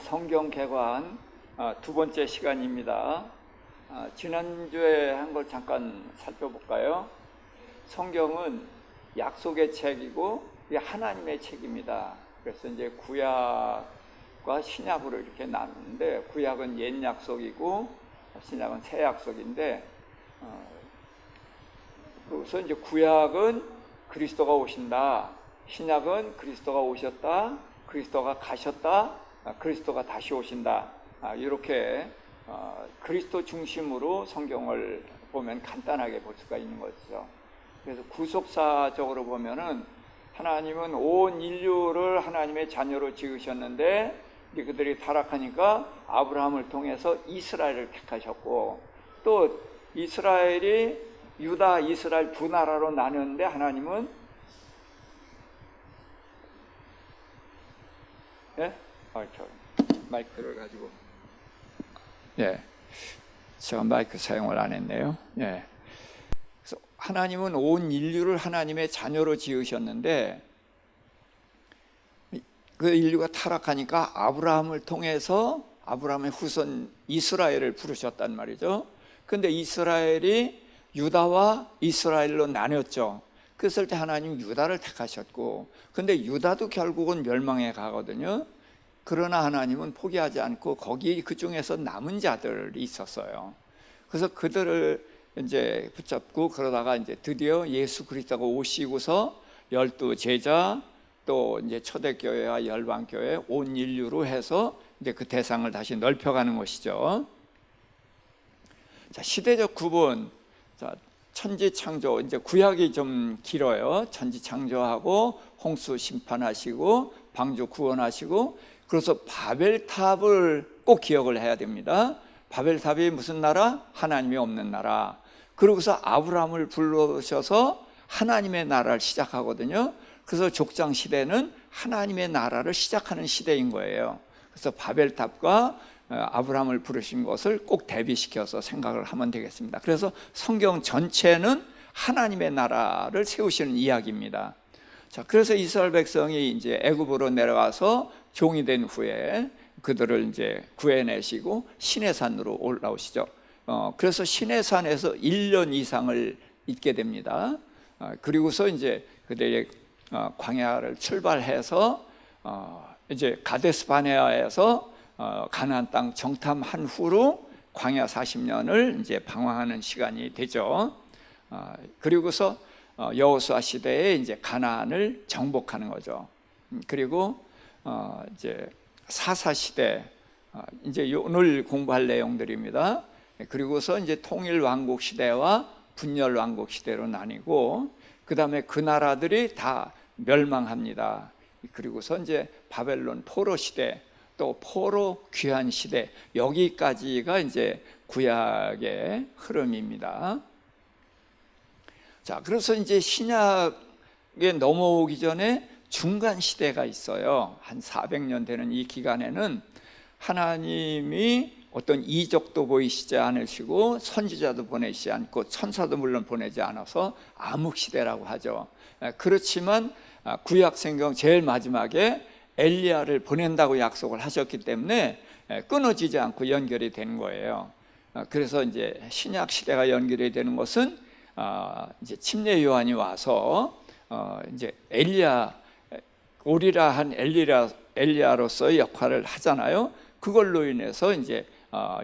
성경 개관 두 번째 시간입니다. 지난주에 한 걸 잠깐 살펴볼까요? 성경은 약속의 책이고 하나님의 책입니다. 그래서 이제 구약과 신약으로 이렇게 나누는데, 구약은 옛 약속이고 신약은 새 약속인데, 그래서 이제 구약은 그리스도가 오신다, 신약은 그리스도가 오셨다, 그리스도가 가셨다, 그리스도가 다시 오신다. 이렇게 그리스도 중심으로 성경을 보면 간단하게 볼 수가 있는 거죠. 그래서 구속사적으로 보면은 하나님은 온 인류를 하나님의 자녀로 지으셨는데, 그들이 타락하니까 아브라함을 통해서 이스라엘을 택하셨고, 또 이스라엘이 유다, 이스라엘 두 나라로 나눴는데, 하나님은 마이크를 가지고 제가 마이크 사용을 안 했네요. 그래서 하나님은 온 인류를 하나님의 자녀로 지으셨는데, 그 인류가 타락하니까 아브라함을 통해서 아브라함의 후손 이스라엘을 부르셨단 말이죠. 근데 이스라엘이 유다와 이스라엘로 나뉘었죠. 그랬을 때 하나님 유다를 택하셨고, 근데 유다도 결국은 멸망에 가거든요. 그러나 하나님은 포기하지 않고 거기 그 중에서 남은 자들이 있었어요. 그래서 그들을 이제 붙잡고, 그러다가 이제 드디어 예수 그리스도가 오시고서 12 제자, 또 이제 초대교회와 열방교회, 온 인류로 해서 이제 그 대상을 다시 넓혀가는 것이죠. 자, 시대적 구분. 자, 천지창조, 이제 구약이 좀 길어요. 천지창조하고 홍수 심판하시고 방주 구원하시고, 그래서 바벨탑을 꼭 기억을 해야 됩니다. 바벨탑이 무슨 나라? 하나님이 없는 나라. 그러고서 아브라함을 불러셔서 하나님의 나라를 시작하거든요. 그래서 족장 시대는 하나님의 나라를 시작하는 시대인 거예요. 그래서 바벨탑과 아브라함을 부르신 것을 꼭 대비시켜서 생각을 하면 되겠습니다. 그래서 성경 전체는 하나님의 나라를 세우시는 이야기입니다. 자, 그래서 이스라엘 백성이 이제 애굽으로 내려가서 종이 된 후에 그들을 이제 구해내시고 시내산으로 올라오시죠. 그래서 시내산에서 1년 이상을 있게 됩니다. 그리고서 이제 그들의 광야를 출발해서 이제 가데스 바네아에서 가나안 땅 정탐한 후로 광야 40년을 이제 방황하는 시간이 되죠. 그리고서 여호수아 시대에 이제 가나안을 정복하는 거죠. 그리고 이제 사사 시대, 이제 오늘 공부할 내용들입니다. 그리고서 이제 통일 왕국 시대와 분열 왕국 시대로 나뉘고, 그 다음에 그 나라들이 다 멸망합니다. 그리고서 이제 바벨론 포로 시대, 또 포로 귀환 시대, 여기까지가 이제 구약의 흐름입니다. 자, 그래서 이제 신약에 넘어오기 전에 중간 시대가 있어요. 한 400년 되는 이 기간에는 하나님이 어떤 이적도 보이시지 않으시고 선지자도 보내시지 않고 천사도 물론 보내지 않아서 암흑시대라고 하죠. 그렇지만 구약 성경 제일 마지막에 엘리야를 보낸다고 약속을 하셨기 때문에 끊어지지 않고 연결이 된 거예요. 그래서 이제 신약 시대가 연결이 되는 것은 이제 침례 요한이 와서 이제 엘리야, 오리라 한 엘리야로서의 역할을 하잖아요. 그걸로 인해서 이제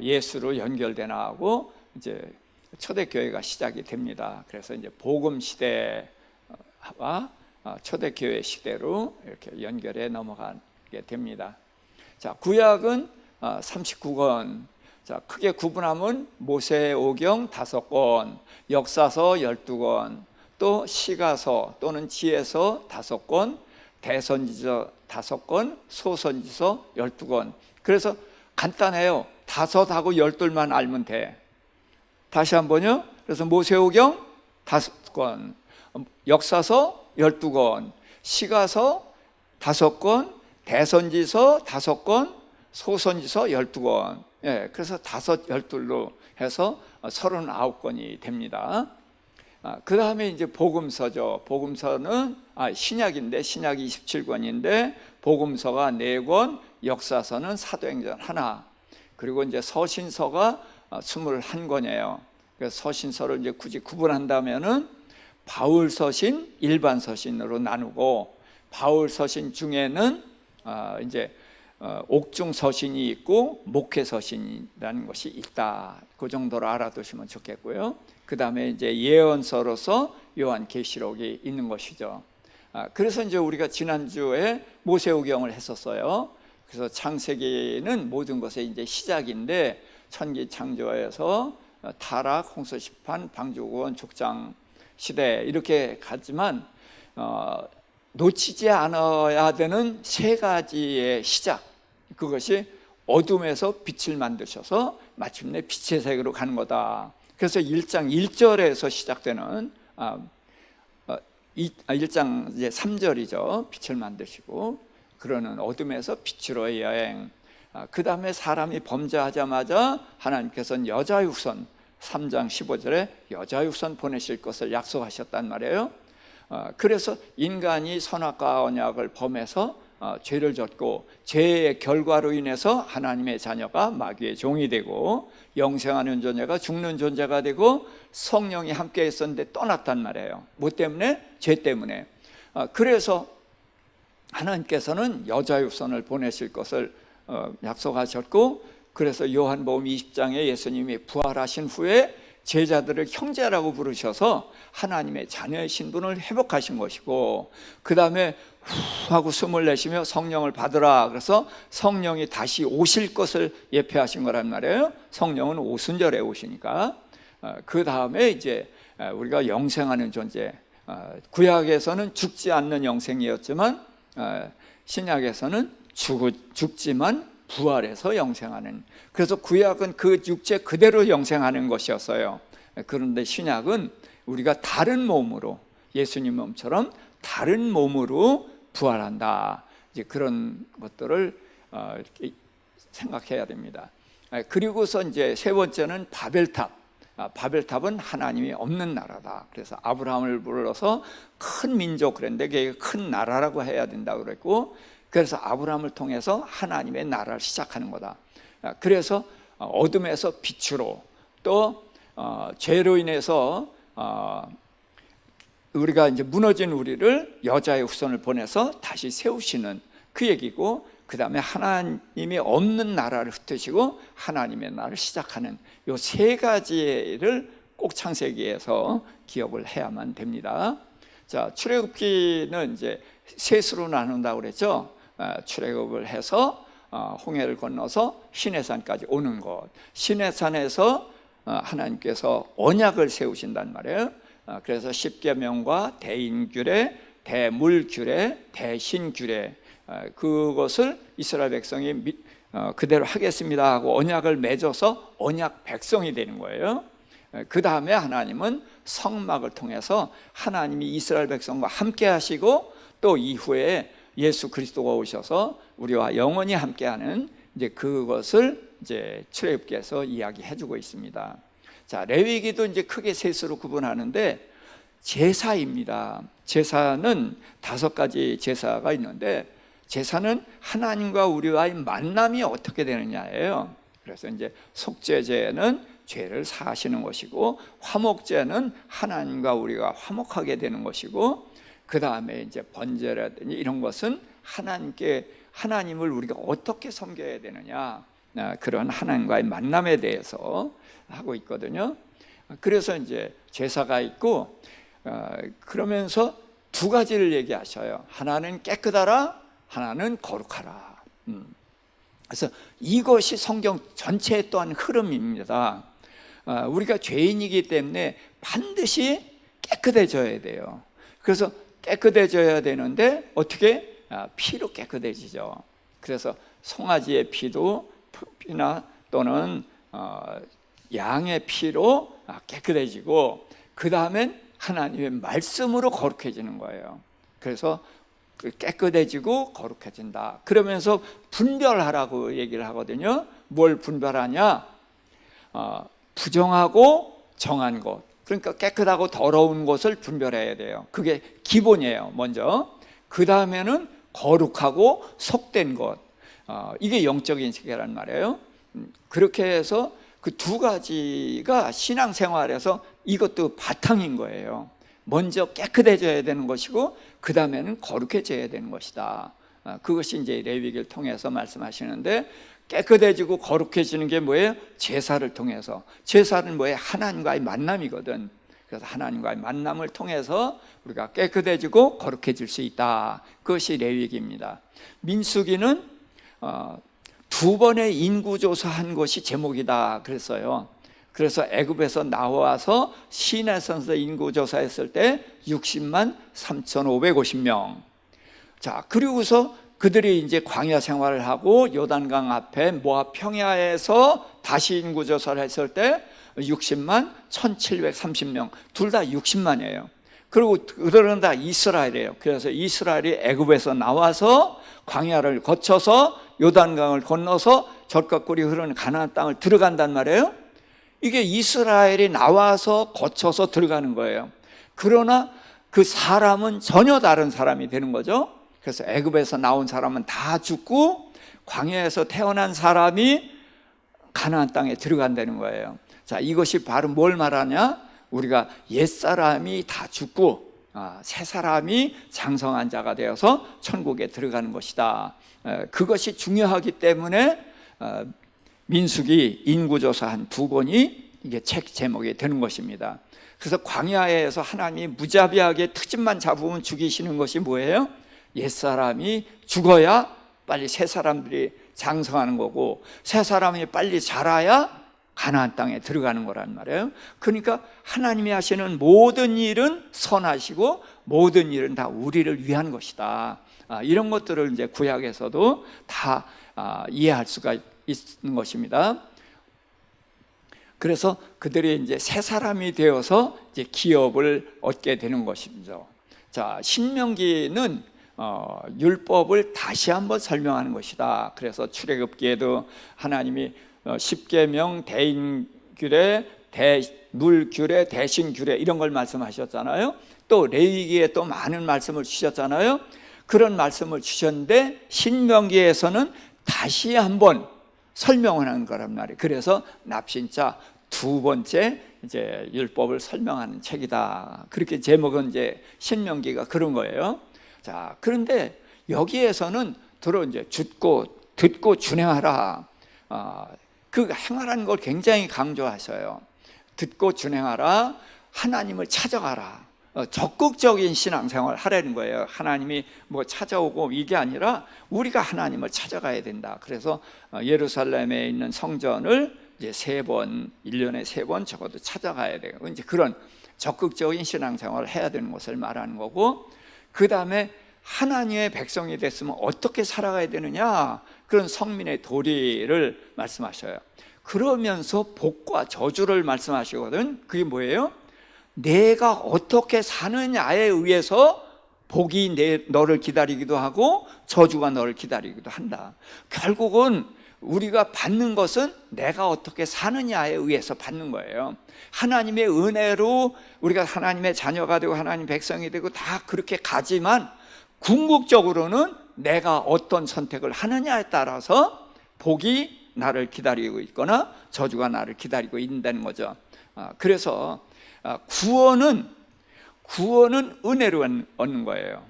예수로 연결돼 나가고 이제 초대교회가 시작이 됩니다. 그래서 이제 복음 시대와 초대교회 시대로 이렇게 연결해 넘어가게 됩니다. 자, 구약은 39권. 자, 크게 구분하면 모세오경 5권, 역사서 12권, 또 시가서 또는 지혜서 5권, 대선지서 5권, 소선지서 12권. 그래서 간단해요. 5하고 12만 알면 돼. 다시 한번요. 그래서 모세오경 5권, 역사서 12권, 시가서 5권, 대선지서 5권, 소선지서 12권. 그래서 5, 12로 해서 39권이 됩니다. 그 다음에 이제 복음서죠. 복음서는 신약인데, 신약이 27권인데 복음서가 4권, 역사서는 사도행전 하나, 그리고 이제 서신서가 21권이에요. 그래서 서신서를 이제 굳이 구분한다면은 바울 서신, 일반 서신으로 나누고, 바울 서신 중에는 이제 옥중 서신이 있고 목회 서신이라는 것이 있다. 그 정도로 알아두시면 좋겠고요. 그 다음에 이제 예언서로서 요한계시록이 있는 것이죠. 그래서 이제 우리가 지난주에 모세오경을 했었어요. 그래서 창세기는 모든 것의 이제 시작인데, 천기 창조에서 타락, 홍수 심판, 방주구원, 족장 시대 이렇게 갔지만 놓치지 않아야 되는 세 가지의 시작, 그것이 어둠에서 빛을 만드셔서 마침내 빛의 세계로 가는 거다. 그래서 1장 1절에서 시작되는 1장 이제 3절이죠. 빛을 만드시고 그러는 어둠에서 빛으로의 여행. 그 다음에 사람이 범죄하자마자 하나님께서는 여자의 후손, 3장 15절에 여자의 후손 보내실 것을 약속하셨단 말이에요. 그래서 인간이 선악과 언약을 범해서 죄를 졌고, 죄의 결과로 인해서 하나님의 자녀가 마귀의 종이 되고, 영생하는 존재가 죽는 존재가 되고, 성령이 함께 있었는데 떠났단 말이에요. 뭐 때문에? 죄 때문에. 그래서 하나님께서는 여자의 후손을 보내실 것을 약속하셨고, 그래서 요한복음 20장에 예수님이 부활하신 후에 제자들을 형제라고 부르셔서 하나님의 자녀의 신분을 회복하신 것이고, 그 다음에 후 하고 숨을 내쉬며 성령을 받으라. 그래서 성령이 다시 오실 것을 예표하신 거란 말이에요. 성령은 오순절에 오시니까. 그 다음에 이제 우리가 영생하는 존재, 구약에서는 죽지 않는 영생이었지만 신약에서는 죽지만 부활해서 영생하는, 그래서 구약은 그 육체 그대로 영생하는 것이었어요. 그런데 신약은 우리가 다른 몸으로, 예수님 몸처럼 다른 몸으로 부활한다. 이제 그런 것들을 이렇게 생각해야 됩니다. 그리고서 이제 세 번째는 바벨탑. 바벨탑은 하나님이 없는 나라다. 그래서 아브라함을 불러서 큰 민족, 그랬는데 그게 큰 나라라고 해야 된다고 그랬고, 그래서 아브라함을 통해서 하나님의 나라를 시작하는 거다. 그래서 어둠에서 빛으로, 또 죄로 인해서 우리가 이제 무너진 우리를 여자의 후손을 보내서 다시 세우시는 그 얘기고, 그 다음에 하나님이 없는 나라를 흩으시고 하나님의 나라를 시작하는 이 세 가지를 꼭 창세기에서 기억을 해야만 됩니다. 자, 출애굽기는 이제 셋으로 나눈다고 그랬죠. 출애굽을 해서 홍해를 건너서 시내산까지 오는 것, 시내산에서 하나님께서 언약을 세우신단 말이에요. 그래서 십계명과 대인규례, 대물규례, 대신규례, 그것을 이스라엘 백성이 그대로 하겠습니다 하고 언약을 맺어서 언약 백성이 되는 거예요. 그 다음에 하나님은 성막을 통해서 하나님이 이스라엘 백성과 함께 하시고, 또 이후에 예수 그리스도가 오셔서 우리와 영원히 함께하는 이제 그것을 이제 출애굽기에서 이야기해주고 있습니다. 자, 레위기도 이제 크게 셋으로 구분하는데, 제사입니다. 제사는 5가지 제사가 있는데, 제사는 하나님과 우리와의 만남이 어떻게 되느냐예요. 그래서 이제 속죄제는 죄를 사하시는 것이고, 화목제는 하나님과 우리가 화목하게 되는 것이고, 그 다음에 이제 번제라든지 이런 것은 하나님을 우리가 어떻게 섬겨야 되느냐, 그런 하나님과의 만남에 대해서 하고 있거든요. 그래서 이제 제사가 있고, 그러면서 2가지를 얘기하셔요. 하나는 깨끗하라, 하나는 거룩하라. 그래서 이것이 성경 전체의 또한 흐름입니다. 우리가 죄인이기 때문에 반드시 깨끗해져야 돼요. 그래서 깨끗해져야 되는데 어떻게? 피로 깨끗해지죠. 그래서 송아지의 피나 또는 양의 피로 깨끗해지고, 그 다음엔 하나님의 말씀으로 거룩해지는 거예요. 그래서 깨끗해지고 거룩해진다. 그러면서 분별하라고 얘기를 하거든요. 뭘 분별하냐? 부정하고 정한 것. 그러니까 깨끗하고 더러운 것을 분별해야 돼요. 그게 기본이에요. 먼저. 그 다음에는 거룩하고 속된 것. 이게 영적인 세계란 말이에요. 그렇게 해서 그 두 가지가 신앙생활에서 이것도 바탕인 거예요. 먼저 깨끗해져야 되는 것이고 그 다음에는 거룩해져야 되는 것이다. 그것이 이제 레위기를 통해서 말씀하시는데, 깨끗해지고 거룩해지는 게 뭐예요? 제사를 통해서. 제사는 뭐예요? 하나님과의 만남이거든. 그래서 하나님과의 만남을 통해서 우리가 깨끗해지고 거룩해질 수 있다. 그것이 레위기입니다. 민수기는 두 번의 인구조사한 것이 제목이다 그랬어요. 그래서 애굽에서 나와서 시내에서 인구조사했을 때 60만 3,550명. 자, 그리고서 그들이 이제 광야 생활을 하고 요단강 앞에 모압 평야에서 다시 인구조사를 했을 때 60만 1,730명. 둘 다 60만이에요. 그리고 그들은 다 이스라엘이에요. 그래서 이스라엘이 애굽에서 나와서 광야를 거쳐서 요단강을 건너서 젖과 꿀이 흐르는 가나안 땅을 들어간단 말이에요. 이게 이스라엘이 나와서 거쳐서 들어가는 거예요. 그러나 그 사람은 전혀 다른 사람이 되는 거죠. 그래서 애굽에서 나온 사람은 다 죽고 광야에서 태어난 사람이 가나안 땅에 들어간다는 거예요. 자, 이것이 바로 뭘 말하냐? 우리가 옛사람이 다 죽고 새 사람이 장성한 자가 되어서 천국에 들어가는 것이다. 그것이 중요하기 때문에 민수기 인구조사한 두 권이 이게 책 제목이 되는 것입니다. 그래서 광야에서 하나님이 무자비하게 트집만 잡으면 죽이시는 것이 뭐예요? 옛사람이 죽어야 빨리 새 사람들이 장성하는 거고, 새 사람이 빨리 자라야 가나안 땅에 들어가는 거란 말이에요. 그러니까 하나님이 하시는 모든 일은 선하시고 모든 일은 다 우리를 위한 것이다. 이런 것들을 이제 구약에서도 다 이해할 수가 있는 것입니다. 그래서 그들이 이제 새 사람이 되어서 이제 기업을 얻게 되는 것이죠. 자, 신명기는 율법을 다시 한번 설명하는 것이다. 그래서 출애굽기에도 하나님이 십계명, 대인규례, 대물규례, 대신규례 이런 걸 말씀하셨잖아요. 또 레위기에 또 많은 말씀을 주셨잖아요. 그런 말씀을 주셨는데 신명기에서는 다시 한번 설명을 하는 거란 말이에요. 그래서 납신자 두 번째 이제 율법을 설명하는 책이다. 그렇게 제목은 이제 신명기가 그런 거예요. 자, 그런데 여기에서는 들어 이제 듣고 준행하라. 그 행하라는 걸 굉장히 강조하셔요. 듣고 준행하라. 하나님을 찾아가라. 적극적인 신앙생활 하라는 거예요. 하나님이 뭐 찾아오고 이게 아니라 우리가 하나님을 찾아가야 된다. 그래서 예루살렘에 있는 성전을 이제 3번, 1년에 3번 적어도 찾아가야 돼요. 이제 그런 적극적인 신앙생활을 해야 되는 것을 말하는 거고, 그 다음에 하나님의 백성이 됐으면 어떻게 살아가야 되느냐, 그런 성민의 도리를 말씀하셔요. 그러면서 복과 저주를 말씀하시거든. 그게 뭐예요? 내가 어떻게 사느냐에 의해서 복이 너를 기다리기도 하고 저주가 너를 기다리기도 한다. 결국은 우리가 받는 것은 내가 어떻게 사느냐에 의해서 받는 거예요. 하나님의 은혜로 우리가 하나님의 자녀가 되고 하나님 백성이 되고 다 그렇게 가지만 궁극적으로는 내가 어떤 선택을 하느냐에 따라서 복이 나를 기다리고 있거나 저주가 나를 기다리고 있다는 거죠. 그래서 구원은 은혜로 얻는 거예요.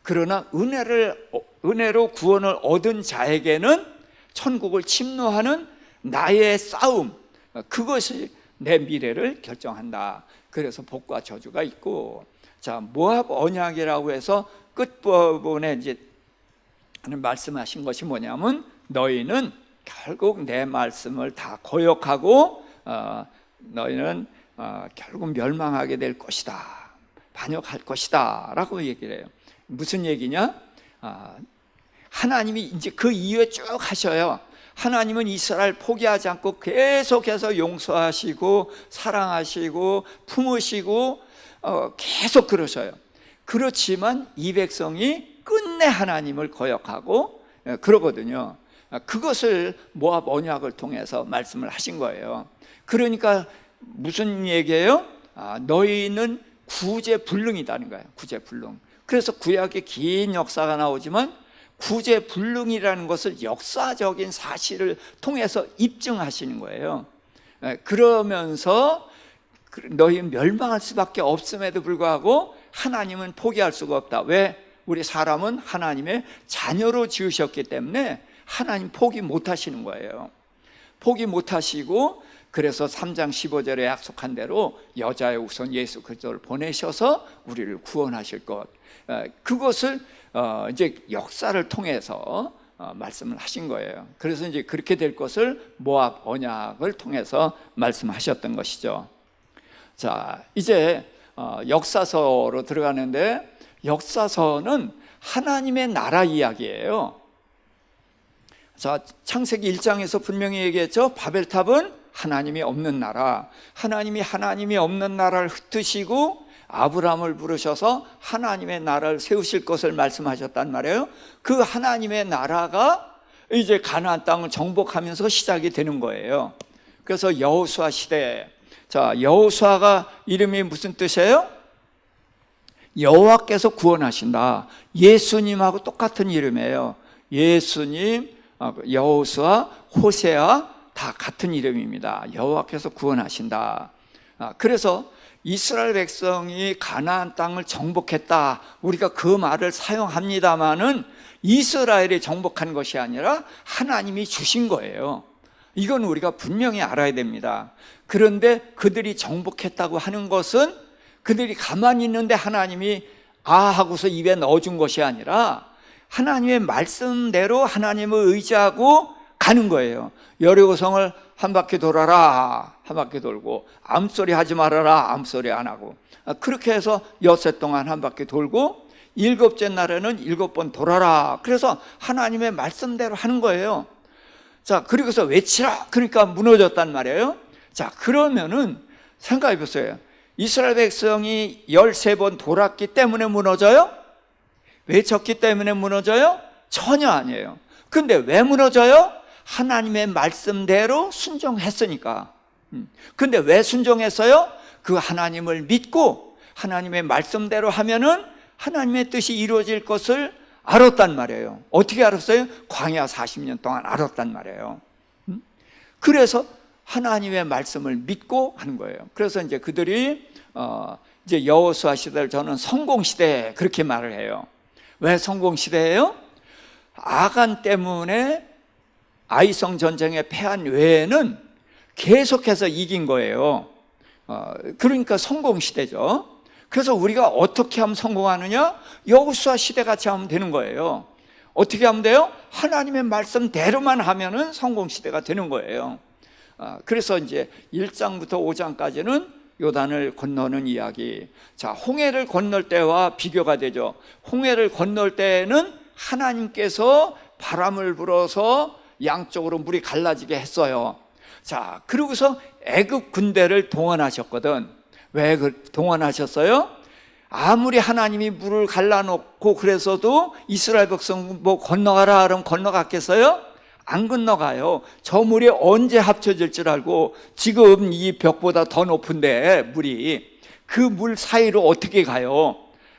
그러나 은혜로 구원을 얻은 자에게는 천국을 침노하는 나의 싸움, 그것이 내 미래를 결정한다. 그래서 복과 저주가 있고, 자, 모압 언약이라고 해서 끝부분에 이제 말씀하신 것이 뭐냐면, 너희는 결국 내 말씀을 다 거역하고 너희는 결국 멸망하게 될 것이다, 반역할 것이다 라고 얘기를 해요. 무슨 얘기냐? 하나님이 이제 그 이후에 쭉 하셔요. 하나님은 이스라엘 포기하지 않고 계속해서 용서하시고 사랑하시고 품으시고 계속 그러셔요. 그렇지만 이 백성이 끝내 하나님을 거역하고 그러거든요. 그것을 모압 언약을 통해서 말씀을 하신 거예요. 그러니까 무슨 얘기예요? 너희는 구제불능이다는 거예요. 구제불능. 그래서 구약의 긴 역사가 나오지만 구제불능이라는 것을 역사적인 사실을 통해서 입증하시는 거예요. 그러면서 너희 멸망할 수밖에 없음에도 불구하고 하나님은 포기할 수가 없다. 왜? 우리 사람은 하나님의 자녀로 지으셨기 때문에 하나님 포기 못 하시는 거예요. 포기 못 하시고, 그래서 3장 15절에 약속한 대로 여자의 우선 예수 그리스도를 보내셔서 우리를 구원하실 것, 그것을 이제 역사를 통해서 말씀을 하신 거예요. 그래서 이제 그렇게 될 것을 모압 언약을 통해서 말씀하셨던 것이죠. 자, 이제 역사서로 들어가는데, 역사서는 하나님의 나라 이야기예요. 자, 창세기 1장에서 분명히 얘기했죠. 바벨탑은 하나님이 없는 나라, 하나님이 없는 나라를 흩으시고 아브라함을 부르셔서 하나님의 나라를 세우실 것을 말씀하셨단 말이에요. 그 하나님의 나라가 이제 가나안 땅을 정복하면서 시작이 되는 거예요. 그래서 여호수아 시대, 자, 여호수아가 이름이 무슨 뜻이에요? 여호와께서 구원하신다. 예수님하고 똑같은 이름이에요. 예수님, 여호수아, 호세아 다 같은 이름입니다. 여호와께서 구원하신다. 그래서 이스라엘 백성이 가나안 땅을 정복했다, 우리가 그 말을 사용합니다마는 이스라엘이 정복한 것이 아니라 하나님이 주신 거예요. 이건 우리가 분명히 알아야 됩니다. 그런데 그들이 정복했다고 하는 것은 그들이 가만히 있는데 하나님이 아 하고서 입에 넣어준 것이 아니라 하나님의 말씀대로 하나님을 의지하고 가는 거예요. 여리고성을 한 바퀴 돌아라, 한 바퀴 돌고, 암소리 하지 말아라, 암소리 안 하고, 그렇게 해서 엿새 동안 한 바퀴 돌고, 7째 날에는 7번 돌아라. 그래서 하나님의 말씀대로 하는 거예요. 자, 그리고서 외치라, 그러니까 무너졌단 말이에요. 자, 그러면은 생각해 보세요. 이스라엘 백성이 13번 돌았기 때문에 무너져요? 외쳤기 때문에 무너져요? 전혀 아니에요. 근데 왜 무너져요? 하나님의 말씀대로 순종했으니까. 근데 왜 순종했어요? 그 하나님을 믿고 하나님의 말씀대로 하면은 하나님의 뜻이 이루어질 것을 알았단 말이에요. 어떻게 알았어요? 광야 40년 동안 알았단 말이에요. 그래서 하나님의 말씀을 믿고 하는 거예요. 그래서 이제 그들이 이제 여호수아 시대를 저는 성공 시대 그렇게 말을 해요. 왜 성공 시대예요? 아간 때문에 아이성 전쟁에 패한 외에는 계속해서 이긴 거예요. 그러니까 성공 시대죠. 그래서 우리가 어떻게 하면 성공하느냐? 여호수아 시대 같이 하면 되는 거예요. 어떻게 하면 돼요? 하나님의 말씀대로만 하면은 성공 시대가 되는 거예요. 그래서 이제 1장부터 5장까지는 요단을 건너는 이야기. 자, 홍해를 건널 때와 비교가 되죠. 홍해를 건널 때는 하나님께서 바람을 불어서 양쪽으로 물이 갈라지게 했어요. 자, 그러고서 애굽 군대를 동원하셨거든. 왜 동원하셨어요? 아무리 하나님이 물을 갈라놓고 그래서도 이스라엘 백성 뭐 건너가라 그러면 건너갔겠어요? 안 건너가요. 저 물이 언제 합쳐질 줄 알고, 지금 이 벽보다 더 높은데 물이 그 물 사이로 어떻게 가요?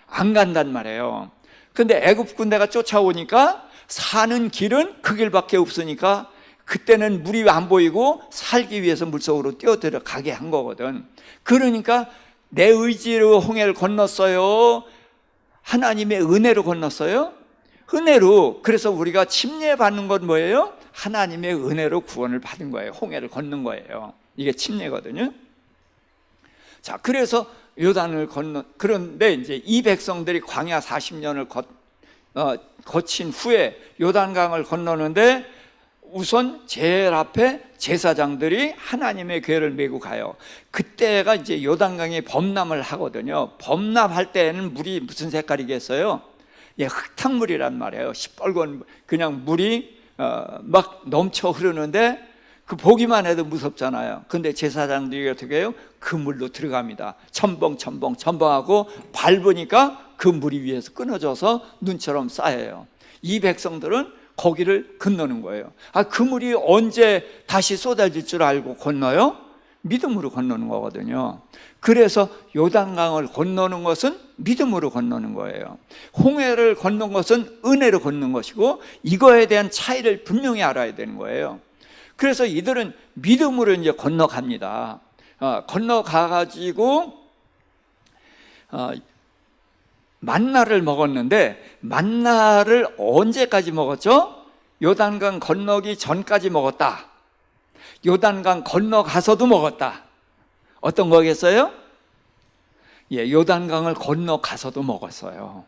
안 간단 말이에요. 근데 애굽 군대가 쫓아오니까 사는 길은 그 길밖에 없으니까 그때는 물이 안 보이고 살기 위해서 물속으로 뛰어들어가게 한 거거든. 그러니까 내 의지로 홍해를 건넜어요? 하나님의 은혜로 건넜어요? 은혜로. 그래서 우리가 침례받는 건 뭐예요? 하나님의 은혜로 구원을 받은 거예요. 홍해를 건넌 거예요. 이게 침례거든요. 자, 그래서 요단을 그런데 이제 이 백성들이 광야 40년을 거친 후에 요단강을 건너는데 우선 제일 앞에 제사장들이 하나님의 궤를 메고 가요. 그때가 이제 요단강이 범람을 하거든요. 범람할 때는 물이 무슨 색깔이겠어요? 예, 흙탕물이란 말이에요. 시뻘건 그냥 물이 막 넘쳐 흐르는데 그 보기만 해도 무섭잖아요. 근데 제사장들이 어떻게 해요? 그 물로 들어갑니다. 첨벙하고 밟으니까 그 물이 위에서 끊어져서 눈처럼 쌓여요. 이 백성들은 거기를 건너는 거예요. 그 물이 언제 다시 쏟아질 줄 알고 건너요? 믿음으로 건너는 거거든요. 그래서 요단강을 건너는 것은 믿음으로 건너는 거예요. 홍해를 건넌 것은 은혜로 건너는 것이고, 이거에 대한 차이를 분명히 알아야 되는 거예요. 그래서 이들은 믿음으로 이제 건너갑니다. 건너가가지고 만나를 먹었는데, 만나를 언제까지 먹었죠? 요단강 건너기 전까지 먹었다. 요단강 건너가서도 먹었다. 어떤 거겠어요? 요단강을 건너가서도 먹었어요.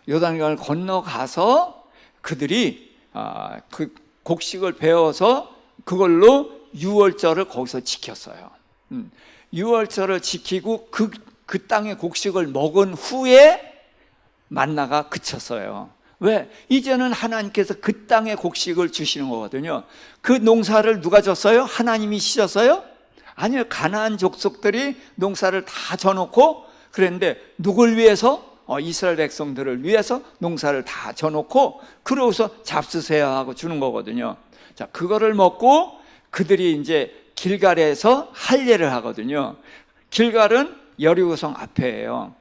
요단강을 건너가서 그들이 그 곡식을 베어서 그걸로 유월절을 거기서 지켰어요. 유월절을 지키고 그 땅의 곡식을 먹은 후에 만나가 그쳤어요. 왜? 이제는 하나님께서 그 땅의 곡식을 주시는 거거든요. 그 농사를 누가 졌어요? 하나님이 지었어요? 아니요. 가나안 족속들이 농사를 다 져놓고, 그랬는데 누굴 위해서? 이스라엘 백성들을 위해서 농사를 다 져놓고, 그러고서 잡수세요 하고 주는 거거든요. 자, 그거를 먹고 그들이 이제 길갈에서 할례를 하거든요. 길갈은 여리고성 앞에예요.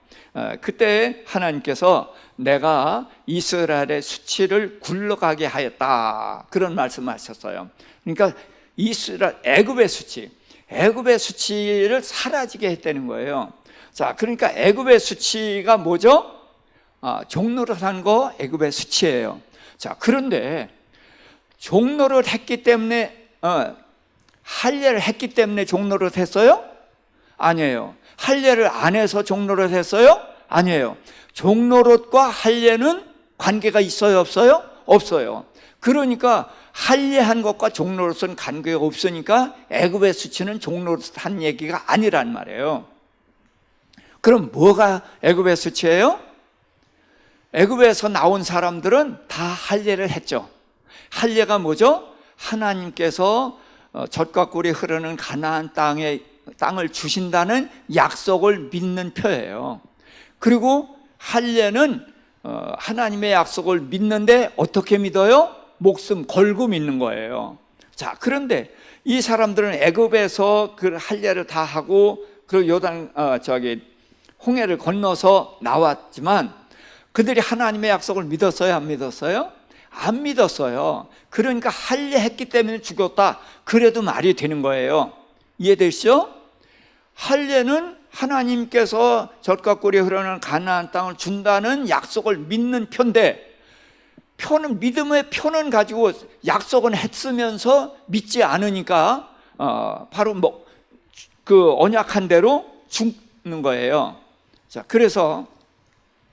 그때 하나님께서 내가 이스라엘의 수치를 굴러가게 하였다, 그런 말씀하셨어요. 그러니까 애굽의 수치를 사라지게 했다는 거예요. 자, 그러니까 애굽의 수치가 뭐죠? 종노릇한 거 애굽의 수치예요. 자, 그런데 종노릇 했기 때문에 할례를 했기 때문에 종노릇 했어요? 아니에요. 할례를 안 해서 종노릇 했어요? 아니에요. 종노릇과 할례는 관계가 있어요, 없어요? 없어요. 그러니까 할례한 것과 종노릇은 관계가 없으니까 애굽의 수치는 종노릇한 얘기가 아니란 말이에요. 그럼 뭐가 애굽의 수치예요? 애굽에서 나온 사람들은 다 할례를 했죠. 할례가 뭐죠? 하나님께서 젖과 꿀이 흐르는 가나안 땅을 주신다는 약속을 믿는 표예요. 그리고 할례는 하나님의 약속을 믿는데 어떻게 믿어요? 목숨 걸고 믿는 거예요. 자, 그런데 이 사람들은 애굽에서 그 할례를 다 하고 그리고 홍해를 건너서 나왔지만, 그들이 하나님의 약속을 믿었어요, 안 믿었어요? 안 믿었어요. 그러니까 할례했기 때문에 죽였다, 그래도 말이 되는 거예요. 이해되시죠? 할례는 하나님께서 젖과 꿀이 흐르는 가나안 땅을 준다는 약속을 믿는 표인데, 믿음의 표는 가지고 약속은 했으면서 믿지 않으니까 바로 그 언약한 대로 죽는 거예요. 자, 그래서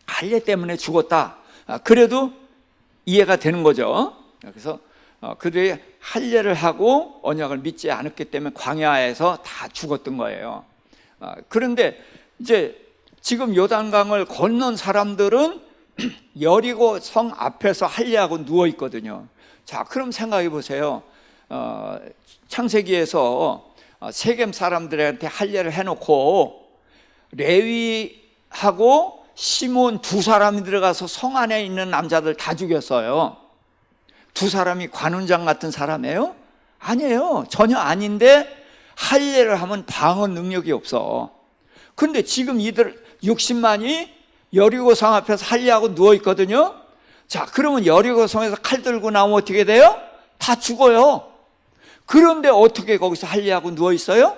할례 때문에 죽었다, 그래도 이해가 되는 거죠. 그래서 그들이 할례를 하고 언약을 믿지 않았기 때문에 광야에서 다 죽었던 거예요. 그런데 이제 지금 요단강을 건넌 사람들은 여리고 성 앞에서 할례하고 누워 있거든요. 자, 그럼 생각해 보세요. 창세기에서 세겜 사람들한테 할례를 해놓고 레위하고 시몬 두 사람이 들어가서 성 안에 있는 남자들 다 죽였어요. 두 사람이 관훈장 같은 사람이에요? 아니에요. 전혀 아닌데 할례를 하면 방어 능력이 없어. 근데 지금 이들 60만이 여리고성 앞에서 할례하고 누워 있거든요. 자, 그러면 여리고성에서 칼 들고 나오면 어떻게 돼요? 다 죽어요. 그런데 어떻게 거기서 할례하고 누워 있어요?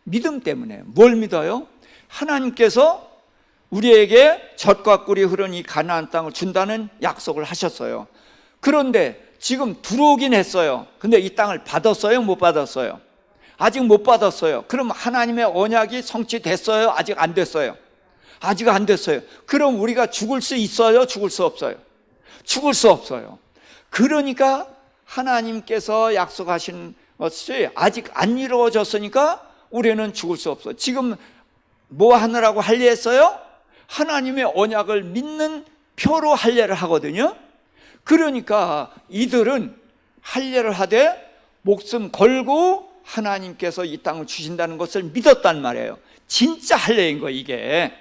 믿음 때문에. 뭘 믿어요? 하나님께서 우리에게 젖과 꿀이 흐르는 이 가나안 땅을 준다는 약속을 하셨어요. 그런데 지금 들어오긴 했어요. 근데 이 땅을 받았어요? 못 받았어요? 아직 못 받았어요. 그럼 하나님의 언약이 성취됐어요? 아직 안 됐어요? 아직 안 됐어요. 그럼 우리가 죽을 수 있어요? 죽을 수 없어요? 죽을 수 없어요. 그러니까 하나님께서 약속하신 것이 아직 안 이루어졌으니까 우리는 죽을 수 없어요. 지금 뭐 하느라고 할례했어요? 하나님의 언약을 믿는 표로 할례를 하거든요. 그러니까 이들은 할례를 하되 목숨 걸고 하나님께서 이 땅을 주신다는 것을 믿었단 말이에요. 진짜 할례인 거, 이게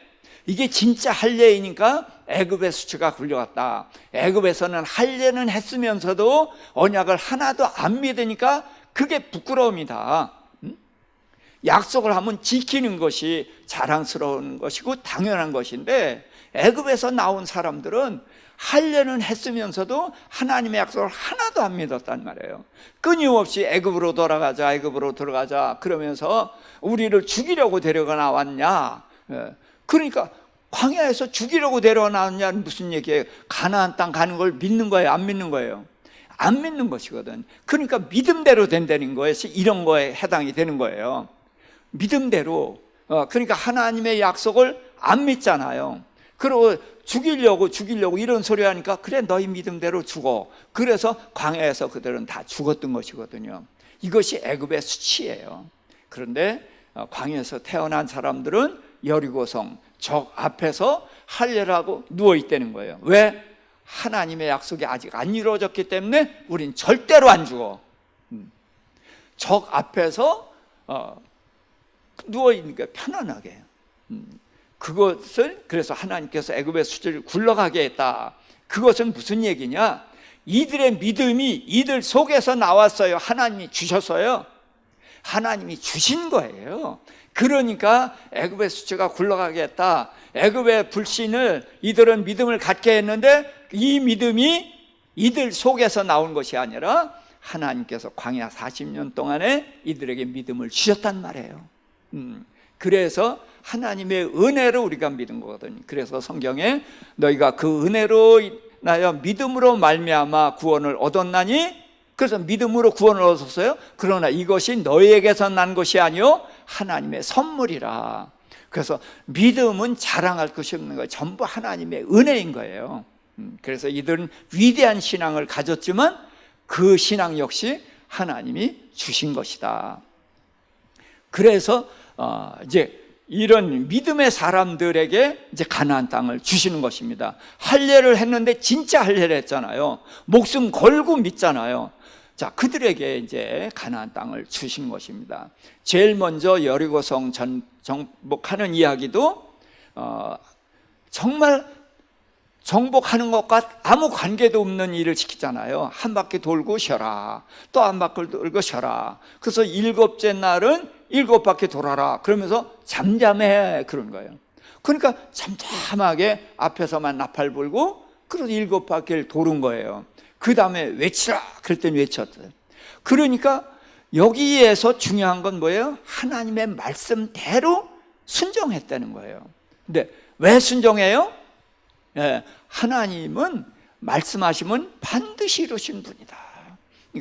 진짜 할례이니까 애굽의 수치가 굴려갔다. 애굽에서는 할례는 했으면서도 언약을 하나도 안 믿으니까 그게 부끄러움이다. 약속을 하면 지키는 것이 자랑스러운 것이고 당연한 것인데, 애굽에서 나온 사람들은 하려는 했으면서도 하나님의 약속을 하나도 안 믿었단 말이에요. 끊임없이 애굽으로 돌아가자, 애굽으로 들어가자 그러면서 우리를 죽이려고 데려가 나왔냐. 그러니까 광야에서 죽이려고 데려가 나왔냐는 무슨 얘기예요? 가나안 땅 가는 걸 믿는 거예요, 안 믿는 거예요? 안 믿는 것이거든. 그러니까 믿음대로 된다는 거에요. 이런 거에 해당이 되는 거예요. 믿음대로. 그러니까 하나님의 약속을 안 믿잖아요. 그리고 죽이려고 이런 소리 하니까 그래, 너희 믿음대로 죽어. 그래서 광야에서 그들은 다 죽었던 것이거든요. 이것이 애굽의 수치예요. 그런데 광야에서 태어난 사람들은 여리고성 적 앞에서 할례라고 누워있다는 거예요. 왜? 하나님의 약속이 아직 안 이루어졌기 때문에 우린 절대로 안 죽어. 적 앞에서 누워있으니까 편안하게. 그것을 그래서 하나님께서 애굽의 수치를 굴러가게 했다. 그것은 무슨 얘기냐? 이들의 믿음이 이들 속에서 나왔어요. 하나님이 주셨어요. 하나님이 주신 거예요. 그러니까 애굽의 수치가 굴러가게 했다. 애굽의 불신을 이들은 믿음을 갖게 했는데 이 믿음이 이들 속에서 나온 것이 아니라 하나님께서 광야 40년 동안에 이들에게 믿음을 주셨단 말이에요. 그래서 하나님의 은혜로 우리가 믿은 거거든요. 그래서 성경에 너희가 그 은혜로 인하여 믿음으로 말미암아 구원을 얻었나니, 그래서 믿음으로 구원을 얻었어요. 그러나 이것이 너희에게서 난 것이 아니요 하나님의 선물이라. 그래서 믿음은 자랑할 것이 없는 거예요. 전부 하나님의 은혜인 거예요. 그래서 이들은 위대한 신앙을 가졌지만 그 신앙 역시 하나님이 주신 것이다. 그래서 이제 이런 믿음의 사람들에게 이제 가나안 땅을 주시는 것입니다. 할례를 했는데 진짜 할례를 했잖아요. 목숨 걸고 믿잖아요. 자, 그들에게 이제 가나안 땅을 주신 것입니다. 제일 먼저 여리고성 정복하는 이야기도 정말 정복하는 것과 아무 관계도 없는 일을 시키잖아요. 한 바퀴 돌고 쉬어라, 또 한 바퀴 돌고 쉬어라. 그래서 7째 날은 7바퀴 돌아라 그러면서 잠잠해 그런 거예요. 그러니까 잠잠하게 앞에서만 나팔 불고 그래서 7바퀴를 도는 거예요. 그 다음에 외치라 그럴 땐 외쳤어요. 그러니까 여기에서 중요한 건 뭐예요? 하나님의 말씀대로 순종했다는 거예요. 근데 왜 순종해요? 하나님은 말씀하시면 반드시 이루신 분이다.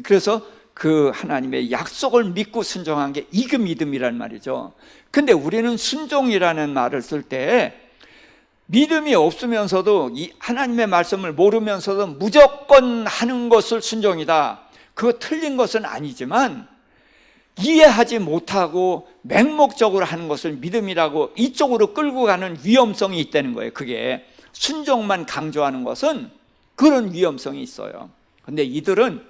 그래서 그 하나님의 약속을 믿고 순종한 게 이 그 믿음이란 말이죠. 근데 우리는 순종이라는 말을 쓸 때 믿음이 없으면서도 이 하나님의 말씀을 모르면서도 무조건 하는 것을 순종이다. 그거 틀린 것은 아니지만 이해하지 못하고 맹목적으로 하는 것을 믿음이라고 이쪽으로 끌고 가는 위험성이 있다는 거예요. 그게 순종만 강조하는 것은 그런 위험성이 있어요. 근데 이들은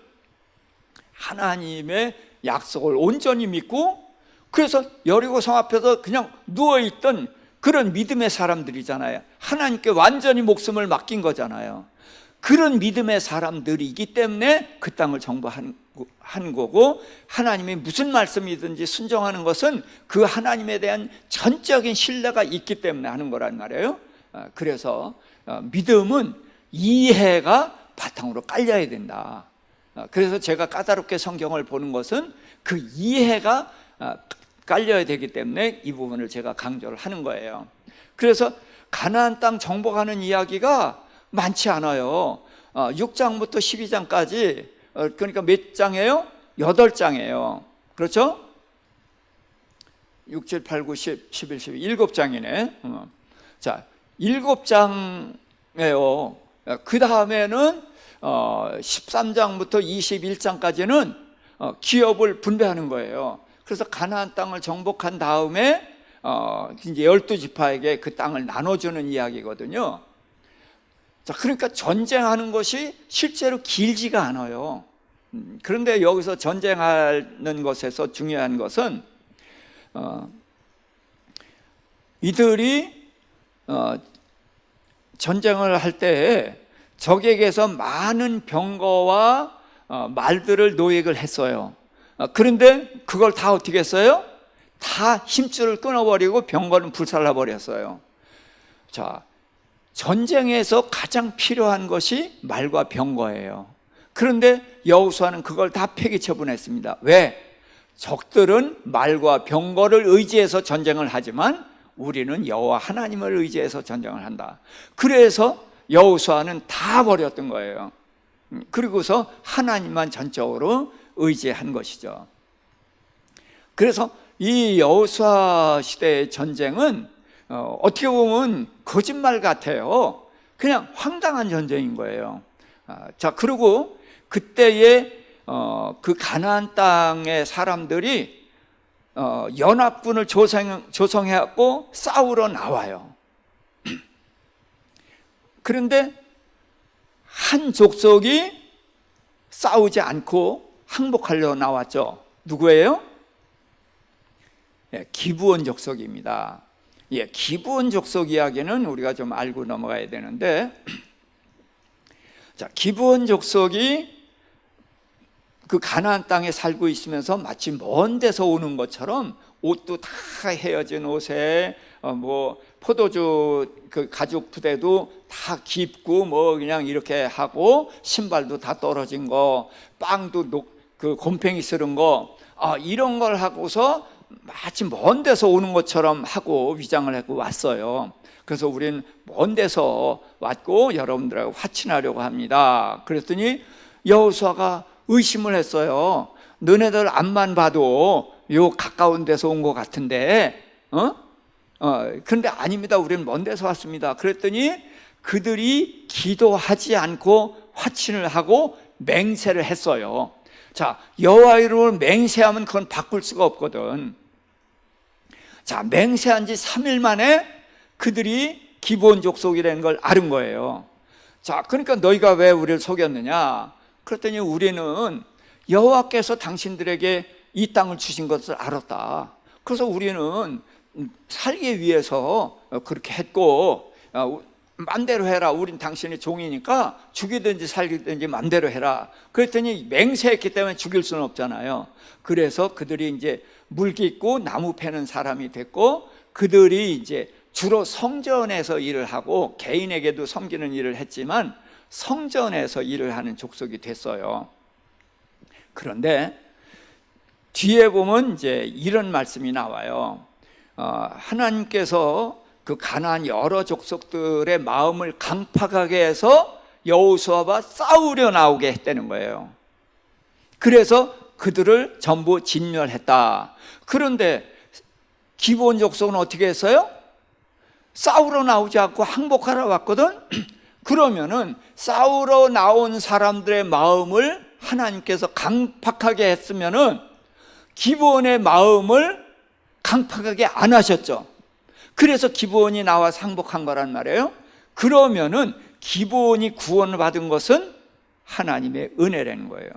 하나님의 약속을 온전히 믿고 그래서 여리고성 앞에서 그냥 누워있던 그런 믿음의 사람들이잖아요. 하나님께 완전히 목숨을 맡긴 거잖아요. 그런 믿음의 사람들이기 때문에 그 땅을 정복한 거고, 하나님이 무슨 말씀이든지 순종하는 것은 그 하나님에 대한 전적인 신뢰가 있기 때문에 하는 거란 말이에요. 그래서 믿음은 이해가 바탕으로 깔려야 된다. 그래서 제가 까다롭게 성경을 보는 것은 그 이해가 깔려야 되기 때문에 이 부분을 제가 강조를 하는 거예요. 그래서 가나안 땅 정복하는 이야기가 많지 않아요. 6장부터 12장까지 그러니까 몇 장이에요? 8장이에요. 그렇죠? 6, 7, 8, 9, 10, 11, 12 7장이네. 자, 7장이에요. 그 다음에는 13장부터 21장까지는 기업을 분배하는 거예요. 그래서 가나안 땅을 정복한 다음에 이제 12지파에게 그 땅을 나눠주는 이야기거든요. 자, 그러니까 전쟁하는 것이 실제로 길지가 않아요. 그런데 여기서 전쟁하는 것에서 중요한 것은 이들이 전쟁을 할 때 적에게서 많은 병거와 말들을 노획을 했어요. 그런데 그걸 다 어떻게 했어요? 다 힘줄을 끊어버리고 병거는 불살라버렸어요. 자, 전쟁에서 가장 필요한 것이 말과 병거예요. 그런데 여호수아는 그걸 다 폐기 처분했습니다. 왜? 적들은 말과 병거를 의지해서 전쟁을 하지만 우리는 여호와 하나님을 의지해서 전쟁을 한다. 그래서 여호수아는 다 버렸던 거예요. 그리고서 하나님만 전적으로 의지한 것이죠. 그래서 이 여호수아 시대의 전쟁은 어떻게 보면 거짓말 같아요. 그냥 황당한 전쟁인 거예요. 자, 그리고 그때의 그 가나안 땅의 사람들이 연합군을 조성해갖고 싸우러 나와요. 그런데 한 족속이 싸우지 않고 항복하려 나왔죠. 누구예요? 기브온 족속입니다. 기브온 족속 이야기는 우리가 좀 알고 넘어가야 되는데, 자, 기브온 족속이 그 가나안 땅에 살고 있으면서 마치 먼 데서 오는 것처럼 옷도 다 헤어진 옷에 뭐 포도주 그 가죽 부대도 다 깊고 뭐 그냥 이렇게 하고 신발도 다 떨어진 거, 빵도 그 곰팡이 쓰는 거, 이런 걸 하고서 마치 먼 데서 오는 것처럼 하고 위장을 하고 왔어요. 그래서 우린 먼 데서 왔고 여러분들하고 화친하려고 합니다. 그랬더니 여호수아가 의심을 했어요. 너네들 앞만 봐도 요 가까운 데서 온 것 같은데, 그런데 아닙니다. 우리는 먼 데서 왔습니다. 그랬더니 그들이 기도하지 않고 화친을 하고 맹세를 했어요. 자, 여호와 이름으로 맹세하면 그건 바꿀 수가 없거든. 자, 맹세한 지 3일 만에 그들이 기브온 족속이라는 걸 알은 거예요. 자, 그러니까 너희가 왜 우리를 속였느냐? 그랬더니 우리는 여호와께서 당신들에게 이 땅을 주신 것을 알았다. 그래서 우리는 살기 위해서 그렇게 했고, 맘대로 해라. 우린 당신의 종이니까 죽이든지 살기든지 맘대로 해라. 그랬더니 맹세했기 때문에 죽일 수는 없잖아요. 그래서 그들이 이제 물깃고 나무 패는 사람이 됐고, 그들이 이제 주로 성전에서 일을 하고 개인에게도 섬기는 일을 했지만 성전에서 일을 하는 족속이 됐어요. 그런데 뒤에 보면 이제 이런 말씀이 나와요. 하나님께서 그 가나안 여러 족속들의 마음을 강팍하게 해서 여호수아와 싸우려 나오게 했다는 거예요. 그래서 그들을 전부 진멸했다. 그런데 기브온 족속은 어떻게 했어요? 싸우러 나오지 않고 항복하러 왔거든. 그러면은 싸우러 나온 사람들의 마음을 하나님께서 강팍하게 했으면은 기브온의 마음을 강팍하게 안 하셨죠. 그래서 기브온이 나와 항복한 거란 말이에요. 그러면은 기브온이 구원을 받은 것은 하나님의 은혜라는 거예요.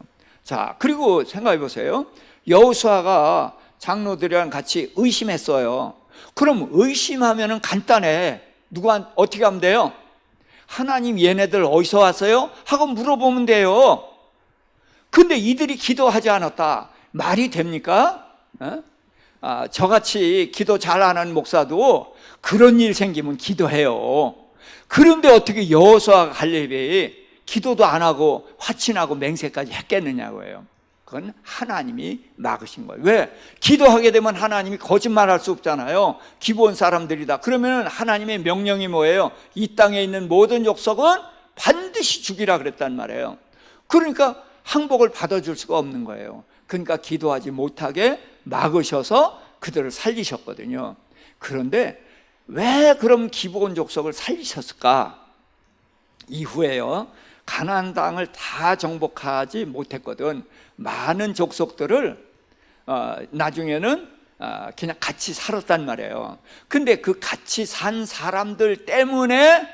자, 그리고 생각해 보세요. 여호수아가 장로들이랑 같이 의심했어요. 그럼 의심하면은 간단해. 누구한테 어떻게 하면 돼요? 하나님, 얘네들 어디서 왔어요? 하고 물어보면 돼요. 근데 이들이 기도하지 않았다. 말이 됩니까? 저같이 기도 잘 안 하는 목사도 그런 일 생기면 기도해요. 그런데 어떻게 여호수아가 갈렙이 기도도 안 하고 화친하고 맹세까지 했겠느냐고요. 그건 하나님이 막으신 거예요. 왜? 기도하게 되면 하나님이 거짓말할 수 없잖아요. 기브온 사람들이다. 그러면 하나님의 명령이 뭐예요? 이 땅에 있는 모든 족속은 반드시 죽이라 그랬단 말이에요. 그러니까 항복을 받아줄 수가 없는 거예요. 그러니까 기도하지 못하게 막으셔서 그들을 살리셨거든요. 그런데 왜 그럼 기브온 족속을 살리셨을까? 이후에요, 가나안 땅을 다 정복하지 못했거든. 많은 족속들을 나중에는 그냥 같이 살았단 말이에요. 근데 그 같이 산 사람들 때문에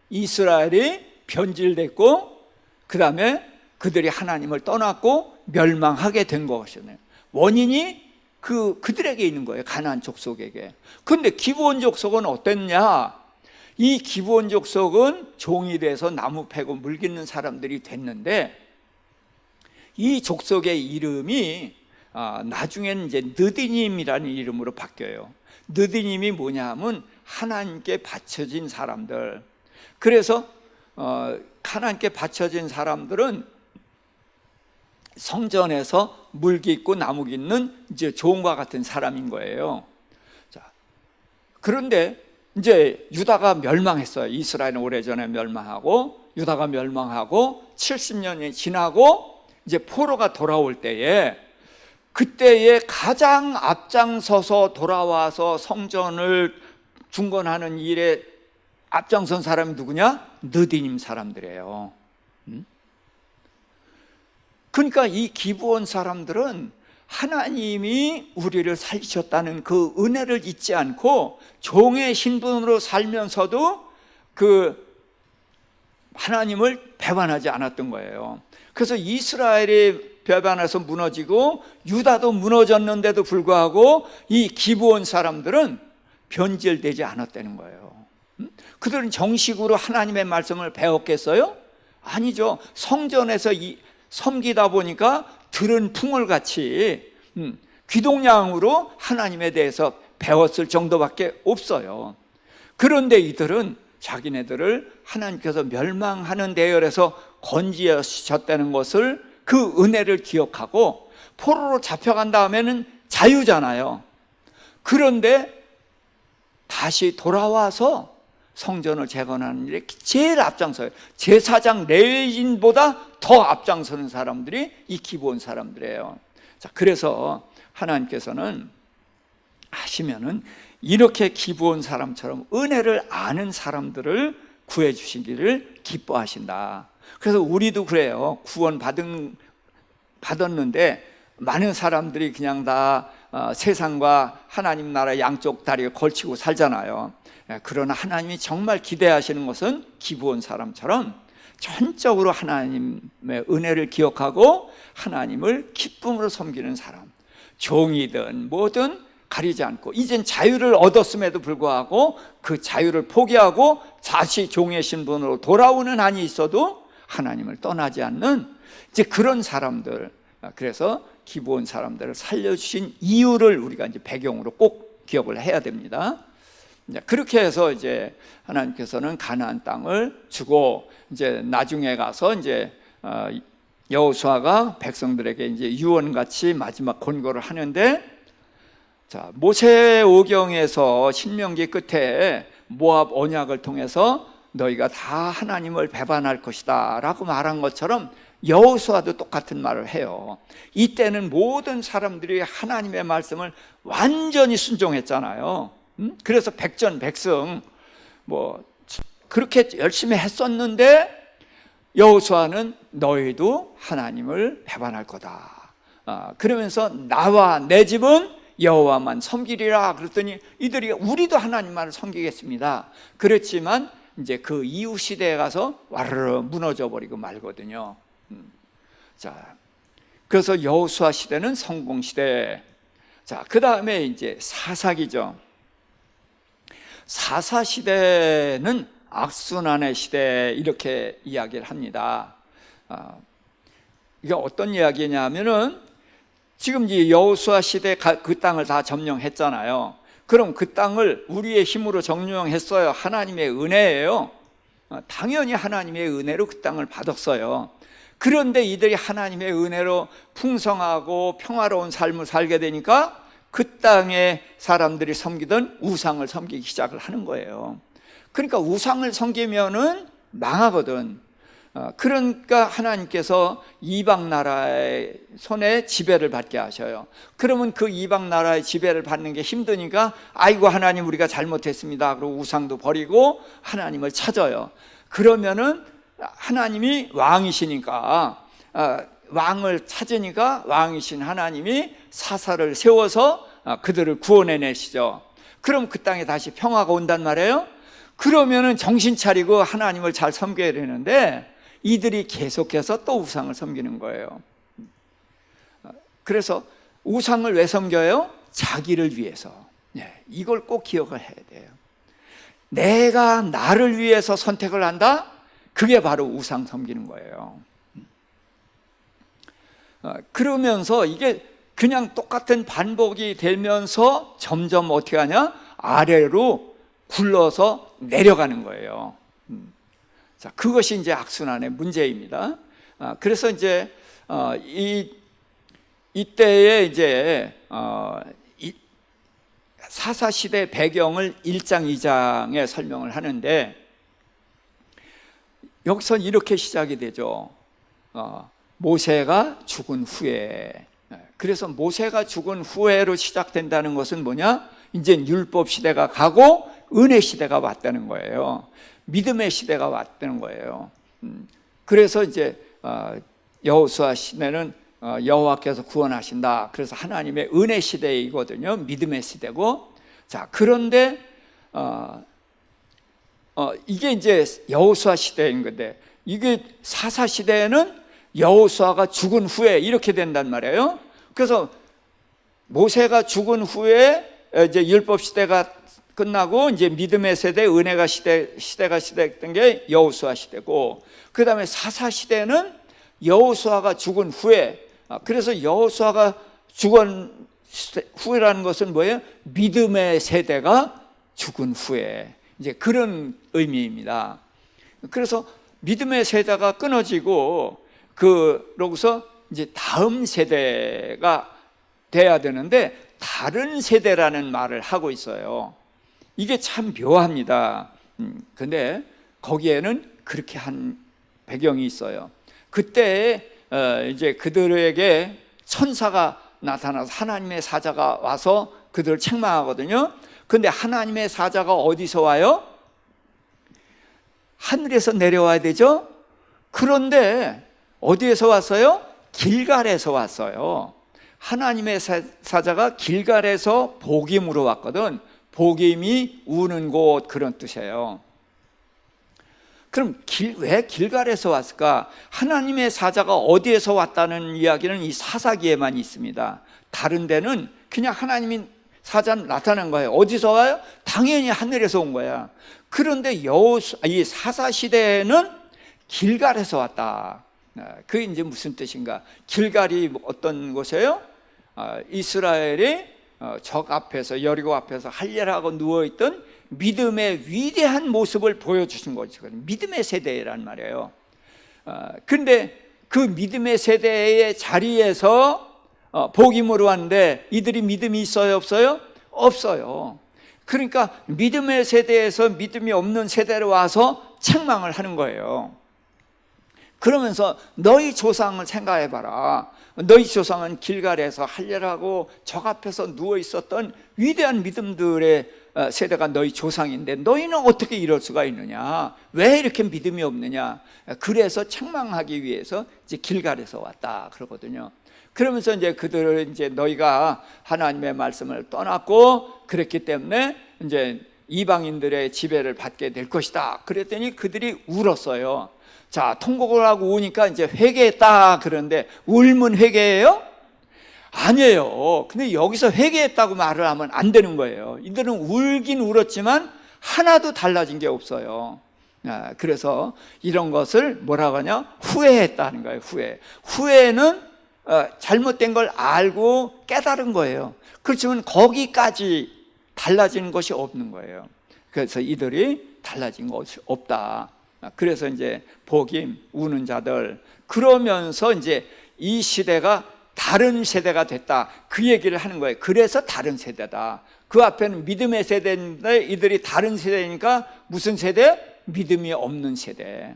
이스라엘이 변질됐고, 그 다음에 그들이 하나님을 떠났고 멸망하게 된 것이네요. 원인이 그들에게 있는 거예요. 가나안 족속에게. 근데 기브온 족속은 어땠냐? 이 기브온 족속은 종이 돼서 나무 패고 물 깃는 사람들이 됐는데, 이 족속의 이름이 나중엔 이제 느디님이라는 이름으로 바뀌어요. 느디님이 뭐냐 하면 하나님께 바쳐진 사람들. 그래서 하나님께 바쳐진 사람들은 성전에서 물기 있고 나무기 있는 이제 종과 같은 사람인 거예요. 자, 그런데 이제 유다가 멸망했어요. 이스라엘은 오래전에 멸망하고, 유다가 멸망하고 70년이 지나고 이제 포로가 돌아올 때에, 그때에 가장 앞장서서 돌아와서 성전을 중건하는 일에 앞장선 사람이 누구냐? 느디님 사람들이에요. 그러니까 이 기브온 사람들은 하나님이 우리를 살리셨다는 그 은혜를 잊지 않고 종의 신분으로 살면서도 그 하나님을 배반하지 않았던 거예요. 그래서 이스라엘이 배반해서 무너지고 유다도 무너졌는데도 불구하고 이 기브온 사람들은 변질되지 않았다는 거예요. 그들은 정식으로 하나님의 말씀을 배웠겠어요? 아니죠. 성전에서 섬기다 보니까 들은 풍월같이 귀동냥으로 하나님에 대해서 배웠을 정도밖에 없어요. 그런데 이들은 자기네들을 하나님께서 멸망하는 대열에서 건지셨다는 것을, 그 은혜를 기억하고, 포로로 잡혀간 다음에는 자유잖아요. 그런데 다시 돌아와서 성전을 재건하는 일에 제일 앞장서요. 제사장 레위인보다 더 앞장서는 사람들이 이 기브온 사람들이에요. 자, 그래서 하나님께서는 하시면은 이렇게 기브온 사람처럼 은혜를 아는 사람들을 구해 주시기를 기뻐하신다. 그래서 우리도 그래요. 구원 받았는데 많은 사람들이 그냥 다 세상과 하나님 나라 양쪽 다리에 걸치고 살잖아요. 그러나 하나님이 정말 기대하시는 것은 기브온 사람처럼 전적으로 하나님의 은혜를 기억하고 하나님을 기쁨으로 섬기는 사람, 종이든 뭐든 가리지 않고, 이젠 자유를 얻었음에도 불구하고 그 자유를 포기하고 다시 종의 신분으로 돌아오는 한이 있어도 하나님을 떠나지 않는 이제 그런 사람들. 그래서 기브온 사람들을 살려주신 이유를 우리가 이제 배경으로 꼭 기억을 해야 됩니다. 그렇게 해서 이제 하나님께서는 가나안 땅을 주고, 이제 나중에 가서 이제 여호수아가 백성들에게 이제 유언같이 마지막 권고를 하는데, 자, 모세오경에서 신명기 끝에 모압 언약을 통해서 너희가 다 하나님을 배반할 것이다 라고 말한 것처럼 여호수아도 똑같은 말을 해요. 이때는 모든 사람들이 하나님의 말씀을 완전히 순종했잖아요. 그래서 백전백승 뭐 그렇게 열심히 했었는데, 여호수아는 너희도 하나님을 배반할 거다, 그러면서 나와 내 집은 여호와만 섬기리라 그랬더니 이들이 우리도 하나님만을 섬기겠습니다. 그랬지만 이제 그 이후 시대에 가서 와르르 무너져 버리고 말거든요. 자, 그래서 여호수아 시대는 성공 시대. 자, 그 다음에 이제 사사기죠. 사사 시대는 악순환의 시대, 이렇게 이야기를 합니다. 이게 어떤 이야기냐면은 지금 이 여호수아 시대 그 땅을 다 점령했잖아요. 그럼 그 땅을 우리의 힘으로 점령했어요? 하나님의 은혜예요. 당연히 하나님의 은혜로 그 땅을 받았어요. 그런데 이들이 하나님의 은혜로 풍성하고 평화로운 삶을 살게 되니까 그 땅에 사람들이 섬기던 우상을 섬기기 시작을 하는 거예요. 그러니까 우상을 섬기면은 망하거든. 그러니까 하나님께서 이방 나라의 손에 지배를 받게 하셔요. 그러면 그 이방 나라의 지배를 받는 게 힘드니까 아이고 하나님 우리가 잘못했습니다, 그리고 우상도 버리고 하나님을 찾아요. 그러면은 하나님이 왕이시니까, 왕을 찾으니까 왕이신 하나님이 사사를 세워서 그들을 구원해 내시죠. 그럼 그 땅에 다시 평화가 온단 말이에요. 그러면은 정신 차리고 하나님을 잘 섬겨야 되는데 이들이 계속해서 또 우상을 섬기는 거예요. 그래서 우상을 왜 섬겨요? 자기를 위해서. 이걸 꼭 기억을 해야 돼요. 내가 나를 위해서 선택을 한다? 그게 바로 우상 섬기는 거예요. 그러면서 이게 그냥 똑같은 반복이 되면서 점점 어떻게 하냐? 아래로 굴러서 내려가는 거예요. 자, 그것이 이제 악순환의 문제입니다. 그래서 이제 이때에 이제 사사시대 배경을 1장, 2장에 설명을 하는데, 여기서 이렇게 시작이 되죠. 모세가 죽은 후에. 그래서 모세가 죽은 후에로 시작된다는 것은 뭐냐? 이제 율법 시대가 가고 은혜 시대가 왔다는 거예요. 믿음의 시대가 왔다는 거예요. 그래서 이제 여호수아 시대는 여호와께서 구원하신다. 그래서 하나님의 은혜 시대이거든요. 믿음의 시대고. 자, 그런데 이게 이제 여호수아 시대인 건데, 이게 사사 시대에는 여호수아가 죽은 후에 이렇게 된단 말이에요. 그래서 모세가 죽은 후에 이제 율법 시대가 끝나고 이제 믿음의 세대, 은혜가 시대가 시작된 게 여호수아 시대고, 그 다음에 사사 시대는 여호수아가 죽은 후에, 그래서 여호수아가 죽은 후에라는 것은 뭐예요? 믿음의 세대가 죽은 후에, 이제 그런 의미입니다. 그래서 믿음의 세대가 끊어지고, 그러고서 이제 다음 세대가 돼야 되는데 다른 세대라는 말을 하고 있어요. 이게 참 묘합니다. 근데 거기에는 그렇게 한 배경이 있어요. 그때 이제 그들에게 천사가 나타나서 하나님의 사자가 와서 그들을 책망하거든요. 근데 하나님의 사자가 어디서 와요? 하늘에서 내려와야 되죠? 그런데 어디에서 왔어요? 길갈에서 왔어요. 하나님의 사자가 길갈에서 복임으로 왔거든. 복임이 우는 곳, 그런 뜻이에요. 그럼 왜 길갈에서 왔을까? 하나님의 사자가 어디에서 왔다는 이야기는 이 사사기에만 있습니다. 다른 데는 그냥 하나님이 사자는 나타난 거예요. 어디서 와요? 당연히 하늘에서 온 거야. 그런데 이 사사시대에는 길갈에서 왔다. 그게 이제 무슨 뜻인가? 길갈이 어떤 곳이에요? 이스라엘이 적 앞에서, 여리고 앞에서 할례하고 누워있던 믿음의 위대한 모습을 보여주신 거죠. 믿음의 세대란 말이에요. 근데 그 믿음의 세대의 자리에서 복임으로 왔는데 이들이 믿음이 있어요, 없어요? 없어요. 그러니까 믿음의 세대에서 믿음이 없는 세대로 와서 책망을 하는 거예요. 그러면서 너희 조상을 생각해봐라. 너희 조상은 길갈에서 할례를 하고 적 앞에서 누워 있었던 위대한 믿음들의 세대가 너희 조상인데 너희는 어떻게 이럴 수가 있느냐? 왜 이렇게 믿음이 없느냐? 그래서 책망하기 위해서 이제 길갈에서 왔다 그러거든요. 그러면서 이제 그들을 이제 너희가 하나님의 말씀을 떠났고 그랬기 때문에 이제 이방인들의 지배를 받게 될 것이다. 그랬더니 그들이 울었어요. 자, 통곡을 하고 우니까 이제 회개했다 그러는데 울면 회개예요? 아니에요. 근데 여기서 회개했다고 말을 하면 안 되는 거예요. 이들은 울긴 울었지만 하나도 달라진 게 없어요. 그래서 이런 것을 뭐라고 하냐? 후회했다는 거예요. 후회는 잘못된 걸 알고 깨달은 거예요. 그렇지만 거기까지 달라지는 것이 없는 거예요. 그래서 이들이 달라진 것이 없다. 그래서 이제 복임, 우는 자들, 그러면서 이제 이 시대가 다른 세대가 됐다, 그 얘기를 하는 거예요. 그래서 다른 세대다. 그 앞에는 믿음의 세대인데 이들이 다른 세대니까 무슨 세대? 믿음이 없는 세대.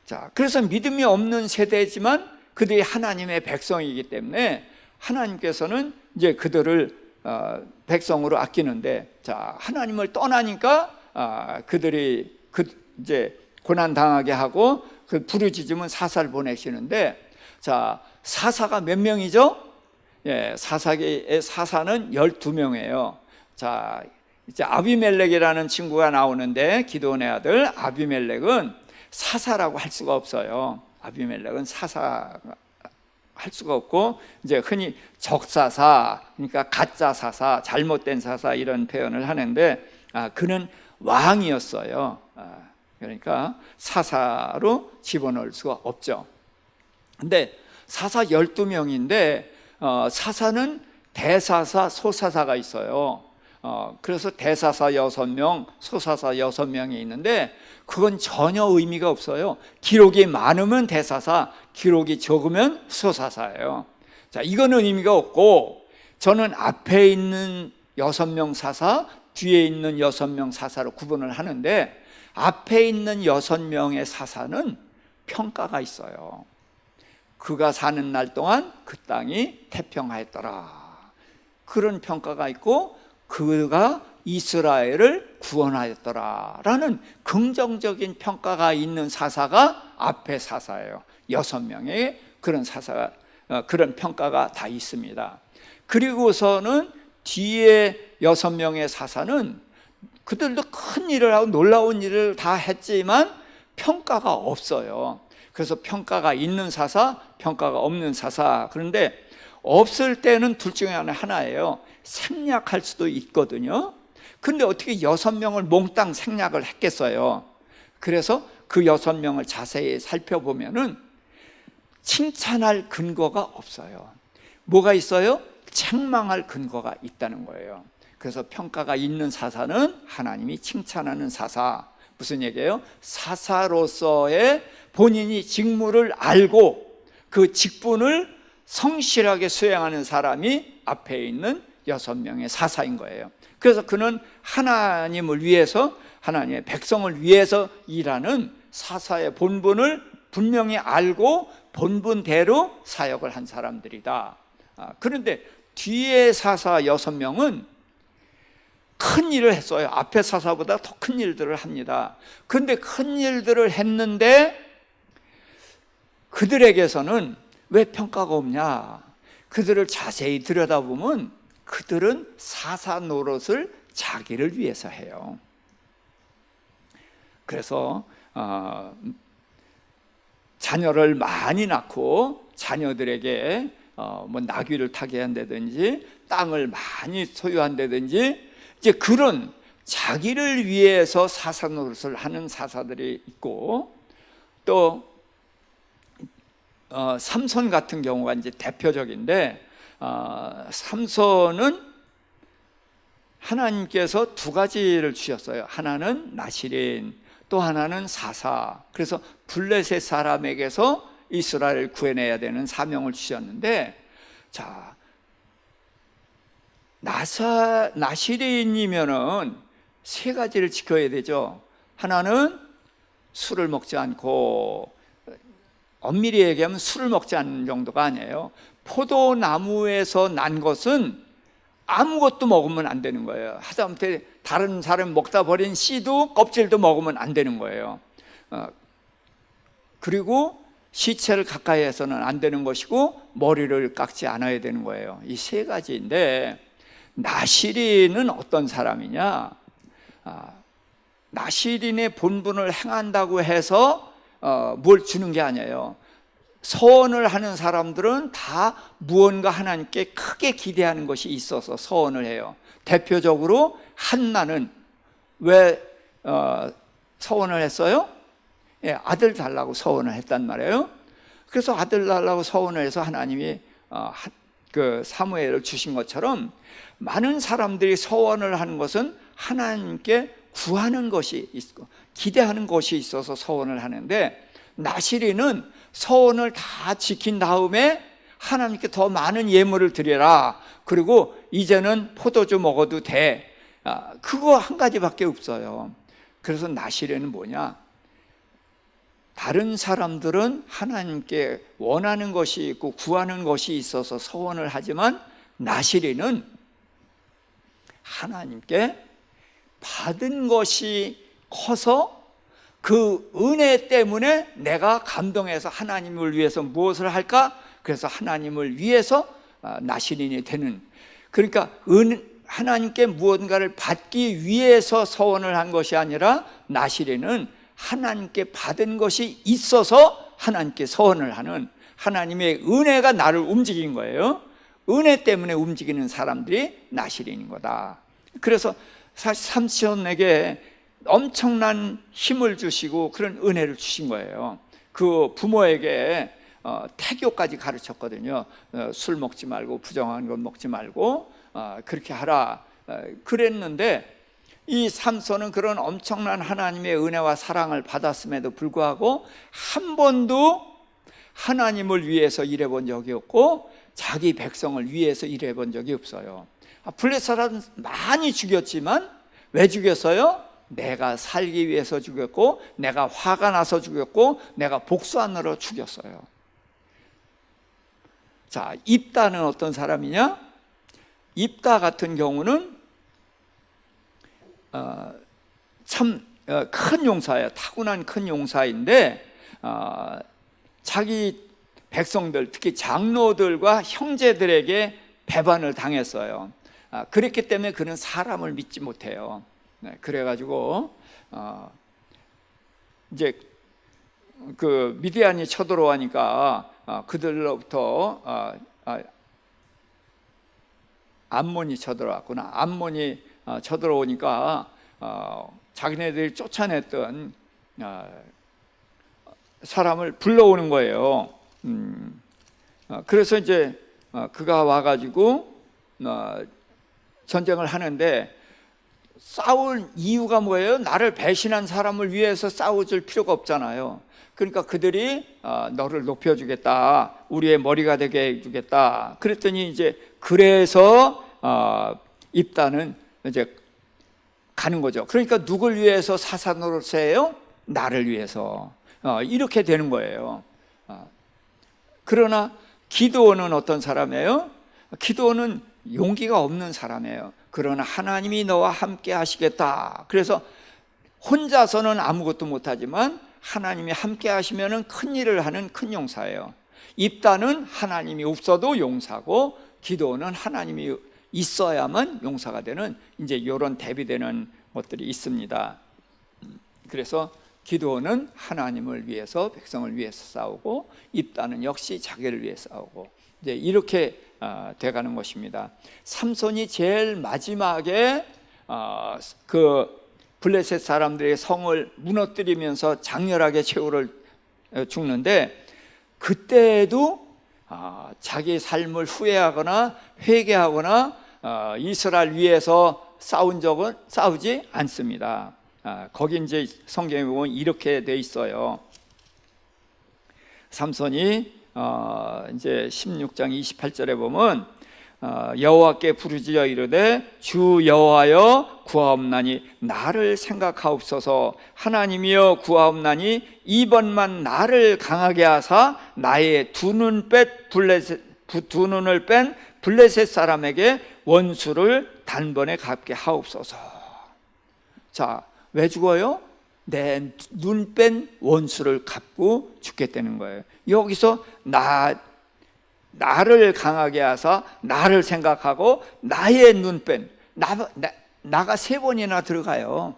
자, 그래서 믿음이 없는 세대지만 그들이 하나님의 백성이기 때문에 하나님께서는 이제 그들을 백성으로 아끼는데, 자, 하나님을 떠나니까 그들이 이제 고난 당하게 하고 그 부르짖으면 사사를 보내시는데, 자, 사사가 몇 명이죠? 예, 사사의 사사는 12명이에요. 자, 이제 아비멜렉이라는 친구가 나오는데 기드온의 아들 아비멜렉은 사사라고 할 수가 없어요. 아비멜렉은 사사 할 수가 없고, 이제 흔히 적사사, 그러니까 가짜 사사, 잘못된 사사 이런 표현을 하는데, 그는 왕이었어요. 그러니까 사사로 집어넣을 수가 없죠. 근데 사사 12명인데 사사는 대사사, 소사사가 있어요. 그래서 대사사 6명, 소사사 6명이 있는데 그건 전혀 의미가 없어요. 기록이 많으면 대사사, 기록이 적으면 소사사예요. 자, 이거는 의미가 없고, 저는 앞에 있는 6명 사사, 뒤에 있는 6명 사사로 구분을 하는데, 앞에 있는 6명의 사사는 평가가 있어요. 그가 사는 날 동안 그 땅이 태평하였더라, 그런 평가가 있고, 그가 이스라엘을 구원하였더라 라는 긍정적인 평가가 있는 사사가 앞에 사사예요. 6명의 그런 사사가, 그런 평가가 다 있습니다. 그리고서는 뒤에 6명의 사사는 그들도 큰 일을 하고 놀라운 일을 다 했지만 평가가 없어요. 그래서 평가가 있는 사사, 평가가 없는 사사. 그런데 없을 때는 둘 중에 하나예요. 생략할 수도 있거든요. 근데 어떻게 6명을 몽땅 생략을 했겠어요? 그래서 그 6명을 자세히 살펴보면은 칭찬할 근거가 없어요. 뭐가 있어요? 책망할 근거가 있다는 거예요. 그래서 평가가 있는 사사는 하나님이 칭찬하는 사사. 무슨 얘기예요? 사사로서의 본인이 직무를 알고 그 직분을 성실하게 수행하는 사람이 앞에 있는 6명의 사사인 거예요. 그래서 그는 하나님을 위해서, 하나님의 백성을 위해서 일하는 사사의 본분을 분명히 알고 본분대로 사역을 한 사람들이다. 그런데 뒤에 사사 6명은 큰 일을 했어요. 앞에 사사보다 더 큰 일들을 합니다. 그런데 큰 일들을 했는데 그들에게서는 왜 평가가 없냐? 그들을 자세히 들여다보면 그들은 사사 노릇을 자기를 위해서 해요. 그래서 자녀를 많이 낳고 자녀들에게 뭐 나귀를 타게 한다든지 땅을 많이 소유한다든지 이제 그런 자기를 위해서 사사 노릇을 하는 사사들이 있고, 또 삼손 같은 경우가 이제 대표적인데, 삼손은 하나님께서 두 가지를 주셨어요. 하나는 나실인, 또 하나는 사사. 그래서 블레셋 사람에게서 이스라엘을 구해내야 되는 사명을 주셨는데, 자, 나실인이면은 세 가지를 지켜야 되죠. 하나는 술을 먹지 않고, 엄밀히 얘기하면 술을 먹지 않는 정도가 아니에요. 포도나무에서 난 것은 아무것도 먹으면 안 되는 거예요. 하다못해 다른 사람 먹다 버린 씨도 껍질도 먹으면 안 되는 거예요. 그리고 시체를 가까이 해서는 안 되는 것이고, 머리를 깎지 않아야 되는 거예요. 이 세 가지인데, 나실인은 어떤 사람이냐? 나실인의 본분을 행한다고 해서 뭘 주는 게 아니에요. 서원을 하는 사람들은 다 무언가 하나님께 크게 기대하는 것이 있어서 서원을 해요. 대표적으로 한나는 왜 서원을 했어요? 예, 아들 달라고 서원을 했단 말이에요. 그래서 아들 달라고 서원을 해서 하나님이 그 사무엘을 주신 것처럼 많은 사람들이 서원을 하는 것은 하나님께 구하는 것이 있고 기대하는 것이 있어서 서원을 하는데, 나실인은 서원을 다 지킨 다음에 하나님께 더 많은 예물을 드려라, 그리고 이제는 포도주 먹어도 돼, 그거 한 가지밖에 없어요. 그래서 나실인은 뭐냐? 다른 사람들은 하나님께 원하는 것이 있고 구하는 것이 있어서 서원을 하지만, 나실인은 하나님께 받은 것이 커서 그 은혜 때문에 내가 감동해서 하나님을 위해서 무엇을 할까? 그래서 하나님을 위해서 나실인이 되는, 그러니까 하나님께 무언가를 받기 위해서 서원을 한 것이 아니라, 나실인은 하나님께 받은 것이 있어서 하나님께 서원을 하는, 하나님의 은혜가 나를 움직인 거예요. 은혜 때문에 움직이는 사람들이 나실인인 거다. 그래서 사실 삼손에게 엄청난 힘을 주시고 그런 은혜를 주신 거예요. 그 부모에게 태교까지 가르쳤거든요. 술 먹지 말고 부정한 것 먹지 말고 그렇게 하라 그랬는데, 이 삼손은 그런 엄청난 하나님의 은혜와 사랑을 받았음에도 불구하고 한 번도 하나님을 위해서 일해본 적이 없고 자기 백성을 위해서 일해본 적이 없어요. 블레셋 사람 많이 죽였지만 왜 죽였어요? 내가 살기 위해서 죽였고, 내가 화가 나서 죽였고, 내가 복수하느라 죽였어요. 자, 입다는 어떤 사람이냐? 입다 같은 경우는 참 큰 용사예요. 타고난 큰 용사인데 자기 백성들, 특히 장로들과 형제들에게 배반을 당했어요. 그랬기 때문에 그는 사람을 믿지 못해요. 그래가지고 이제 그 미디안이 쳐들어오니까 그들로부터 암몬이 쳐들어왔구나. 암몬이 쳐들어오니까 자기네들이 쫓아냈던 사람을 불러오는 거예요. 그래서 이제 그가 와가지고 전쟁을 하는데, 싸울 이유가 뭐예요? 나를 배신한 사람을 위해서 싸워줄 필요가 없잖아요. 그러니까 그들이 너를 높여주겠다, 우리의 머리가 되게 해주겠다 그랬더니, 이제 그래서 입다는 이제 가는 거죠. 그러니까 누굴 위해서 사사노릇해요? 나를 위해서. 이렇게 되는 거예요. 그러나 기드온은 어떤 사람이에요? 기드온은 용기가 없는 사람이에요. 그러나 하나님이 너와 함께 하시겠다. 그래서 혼자서는 아무것도 못하지만 하나님이 함께 하시면 큰 일을 하는 큰 용사예요. 입다는 하나님이 없어도 용사고, 기드온은 하나님이 있어야만 용사가 되는, 이제 이런 대비되는 것들이 있습니다. 그래서 기드온은 하나님을 위해서, 백성을 위해서 싸우고, 입다는 역시 자기를 위해서 싸우고, 이제 이렇게 돼가는 것입니다. 삼손이 제일 마지막에 그 블레셋 사람들의 성을 무너뜨리면서 장렬하게 최후를 죽는데, 그때에도 자기 삶을 후회하거나 회개하거나 이스라엘 위해서 싸우지 않습니다. 거기 이제 성경에 보면 이렇게 돼 있어요. 삼손이 이제 16장 28절에 보면 여호와께 부르짖어 이르되 주 여호와여 구하옵나니 나를 생각하옵소서. 하나님이여 구하옵나니 이번만 나를 강하게 하사 나의 두 눈을 뺀 블레셋 사람에게 원수를 단번에 갚게 하옵소서. 자, 왜 죽어요? 내 눈 뺀 원수를 갚고 죽겠다는 거예요. 여기서 나를 강하게 하사 나를 생각하고 나의 눈 뺀, 나가 세 번이나 들어가요.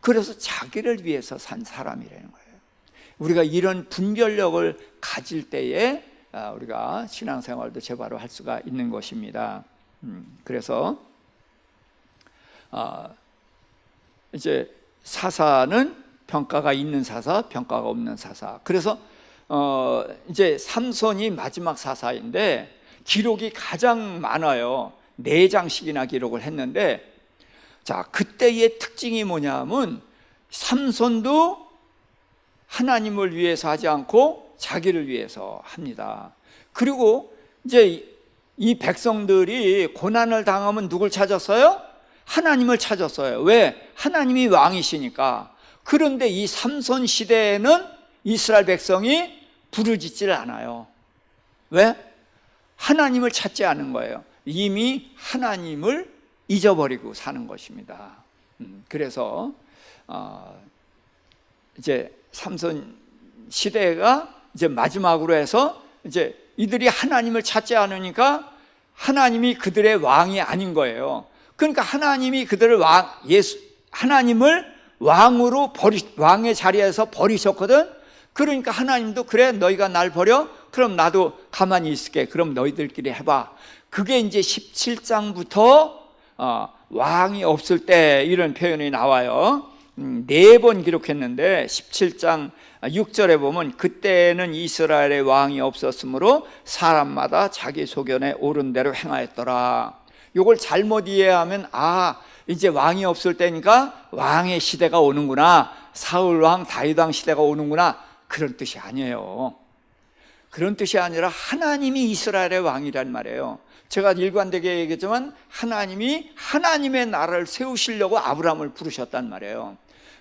그래서 자기를 위해서 산 사람이라는 거예요. 우리가 이런 분별력을 가질 때에 우리가 신앙생활도 제바로 할 수가 있는 것입니다. 그래서 이제 사사는 평가가 있는 사사, 평가가 없는 사사. 그래서 이제 삼손이 마지막 사사인데 기록이 가장 많아요. 4장씩이나 기록을 했는데, 자, 그때의 특징이 뭐냐면 삼손도 하나님을 위해서 하지 않고 자기를 위해서 합니다. 그리고 이제 이 백성들이 고난을 당하면 누굴 찾았어요? 하나님을 찾았어요. 왜? 하나님이 왕이시니까. 그런데 이 삼손 시대에는 이스라엘 백성이 부르짖지를 않아요. 왜? 하나님을 찾지 않은 거예요. 이미 하나님을 잊어버리고 사는 것입니다. 그래서 이제 삼손 시대가 이제 마지막으로 해서 이제 이들이 하나님을 찾지 않으니까 하나님이 그들의 왕이 아닌 거예요. 그러니까 하나님이 그들을 하나님을 왕으로 왕의 자리에서 버리셨거든. 그러니까 하나님도 그래, 너희가 날 버려? 그럼 나도 가만히 있을게. 그럼 너희들끼리 해봐. 그게 이제 17장부터 왕이 없을 때 이런 표현이 나와요. 네 번 기록했는데 17장 6절에 보면 그때는 이스라엘의 왕이 없었으므로 사람마다 자기 소견에 옳은 대로 행하였더라. 이걸 잘못 이해하면 이제 왕이 없을 때니까 왕의 시대가 오는구나, 사울왕 다윗왕 시대가 오는구나, 그런 뜻이 아니에요. 그런 뜻이 아니라 하나님이 이스라엘의 왕이란 말이에요. 제가 일관되게 얘기했지만 하나님이 하나님의 나라를 세우시려고 아브라함을 부르셨단 말이에요.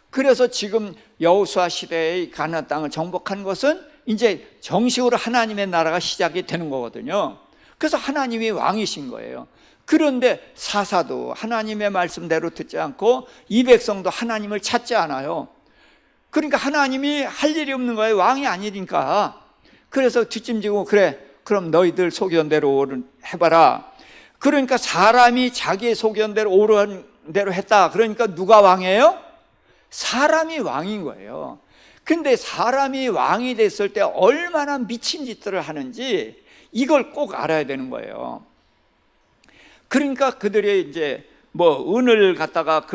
그래서 지금 여호수아 시대의 가나안 땅을 정복한 것은 이제 정식으로 하나님의 나라가 시작이 되는 거거든요. 그래서 하나님이 왕이신 거예요. 그런데 사사도 하나님의 말씀대로 듣지 않고 이 백성도 하나님을 찾지 않아요. 그러니까 하나님이 할 일이 없는 거예요. 왕이 아니니까. 그래서 뒷짐지고 그래, 그럼 너희들 소견대로 해봐라. 그러니까 사람이 자기의 소견대로 옳은 대로 했다. 그러니까 누가 왕이에요? 사람이 왕인 거예요. 근데 사람이 왕이 됐을 때 얼마나 미친 짓들을 하는지 이걸 꼭 알아야 되는 거예요. 그러니까 그들이 이제 은을 갖다가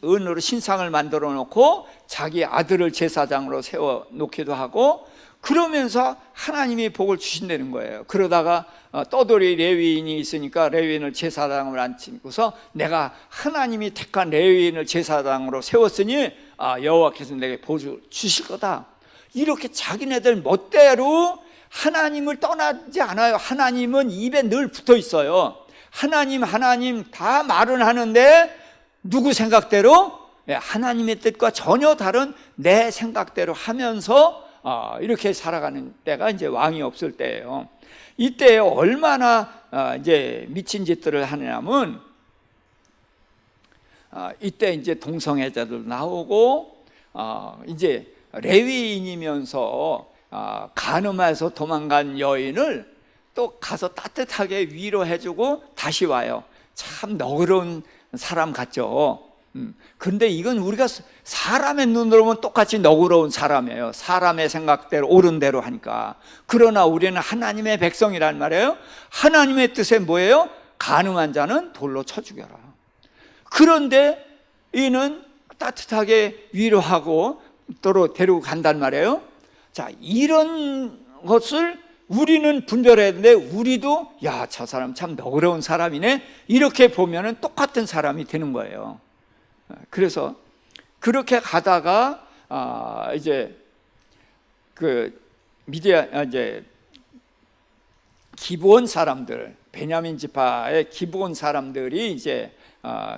은으로 신상을 만들어 놓고 자기 아들을 제사장으로 세워 놓기도 하고, 그러면서 하나님이 복을 주신다는 거예요. 그러다가 떠돌이 레위인이 있으니까 레위인을 제사장으로 앉히고서 내가 하나님이 택한 레위인을 제사장으로 세웠으니 여호와께서 내게 복 주실 거다. 이렇게 자기네들 멋대로 하나님을 떠나지 않아요. 하나님은 입에 늘 붙어 있어요. 하나님 다 말은 하는데 누구 생각대로? 하나님의 뜻과 전혀 다른 내 생각대로 하면서 이렇게 살아가는 때가 이제 왕이 없을 때예요. 이때 얼마나 이제 미친 짓들을 하냐면 이때 이제 동성애자들 나오고 이제 레위인이면서 간음해서 도망간 여인을 또 가서 따뜻하게 위로해주고 다시 와요. 참 너그러운 사람 같죠. 그런데 이건 우리가 사람의 눈으로 보면 똑같이 너그러운 사람이에요. 사람의 생각대로 옳은 대로 하니까. 그러나 우리는 하나님의 백성이란 말이에요. 하나님의 뜻에 뭐예요? 간음한 자는 돌로 쳐 죽여라. 그런데 이는 따뜻하게 위로하고 또로 데리고 간단 말이에요. 자, 이런 것을 우리는 분별해야 되는데 우리도 저 사람 참 너그러운 사람이네, 이렇게 보면은 똑같은 사람이 되는 거예요. 그래서 그렇게 가다가 이제 이제 기브온 사람들, 베냐민 지파의 기브온 사람들이 이제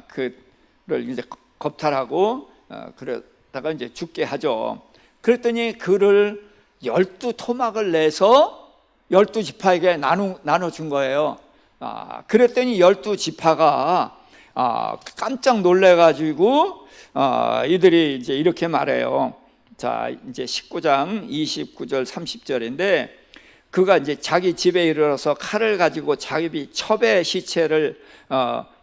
그를 이제 겁탈하고 그러다가 이제 죽게 하죠. 그랬더니 그를 12토막을 내서 12지파에게 나눠준 거예요. 그랬더니 12지파가 깜짝 놀래가지고 이들이 이제 이렇게 말해요. 자, 이제 19장 29절 30절인데 그가 이제 자기 집에 이르러서 칼을 가지고 자기 첩의 시체를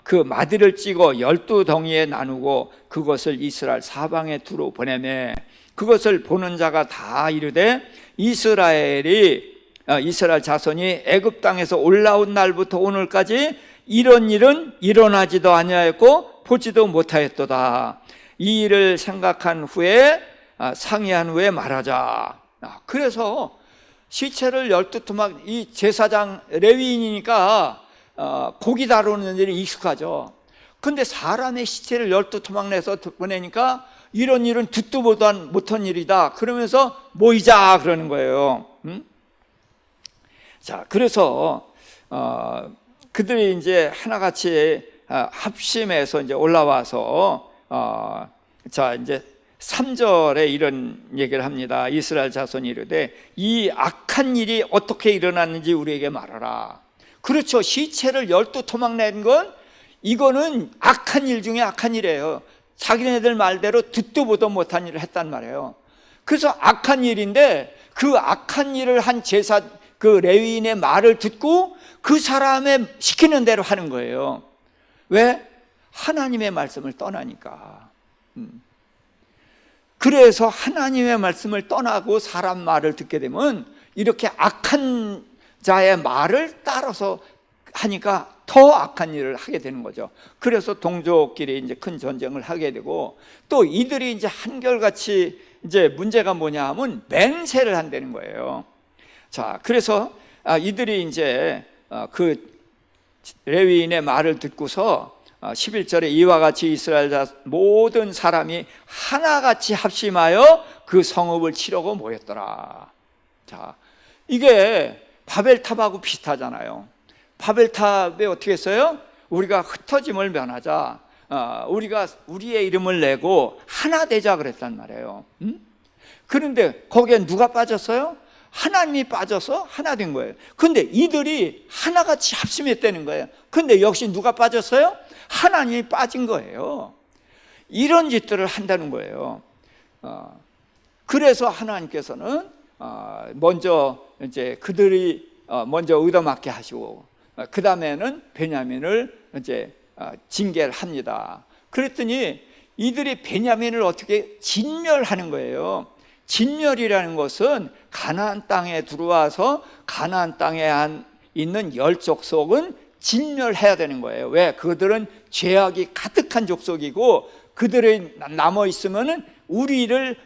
그 마디를 찌고 12덩이에 나누고 그것을 이스라엘 사방에 두루 보내매 그것을 보는 자가 다 이르되 이스라엘 자손이 애굽 땅에서 올라온 날부터 오늘까지 이런 일은 일어나지도 아니하였고 보지도 못하였도다. 이 일을 생각한 후에 상의한 후에 말하자. 그래서 시체를 12토막, 이 제사장 레위인이니까 고기 다루는 일이 익숙하죠. 근데 사람의 시체를 12토막 내서 보내니까 이런 일은 듣도 못한 일이다. 그러면서 모이자 그러는 거예요. 자, 그래서 그들이 이제 하나같이 합심해서 이제 올라와서 자, 이제 3절에 이런 얘기를 합니다. 이스라엘 자손이 이르되 이 악한 일이 어떻게 일어났는지 우리에게 말하라. 그렇죠. 시체를 12토막 낸 건 이거는 악한 일 중에 악한 일이에요. 자기네들 말대로 듣도 보도 못한 일을 했단 말이에요. 그래서 악한 일인데 그 악한 일을 한 그 레위인의 말을 듣고 그 사람의 시키는 대로 하는 거예요. 왜? 하나님의 말씀을 떠나니까. 그래서 하나님의 말씀을 떠나고 사람 말을 듣게 되면 이렇게 악한 자의 말을 따라서 하니까 더 악한 일을 하게 되는 거죠. 그래서 동족끼리 이제 큰 전쟁을 하게 되고, 또 이들이 이제 한결같이 이제 문제가 뭐냐 하면 맹세를 한다는 거예요. 자, 그래서 이들이 이제 그 레위인의 말을 듣고서 11절에 이와 같이 이스라엘 모든 사람이 하나같이 합심하여 그 성읍을 치려고 모였더라. 자, 이게 바벨탑하고 비슷하잖아요. 바벨탑에 어떻게 했어요? 우리가 흩어짐을 면하자, 우리가 우리의 이름을 내고 하나 되자 그랬단 말이에요. 그런데 거기에 누가 빠졌어요? 하나님이 빠져서 하나 된 거예요. 근데 이들이 하나같이 합심했다는 거예요. 근데 역시 누가 빠졌어요? 하나님이 빠진 거예요. 이런 짓들을 한다는 거예요. 그래서 하나님께서는 먼저 이제 그들이 먼저 얻어맞게 하시고, 그 다음에는 베냐민을 이제 징계를 합니다. 그랬더니 이들이 베냐민을 어떻게 진멸하는 거예요. 진멸이라는 것은 가나안 땅에 들어와서 가나안 땅에 있는 열 족속은 진멸해야 되는 거예요. 왜? 그들은 죄악이 가득한 족속이고, 그들이 남아 있으면은 우리를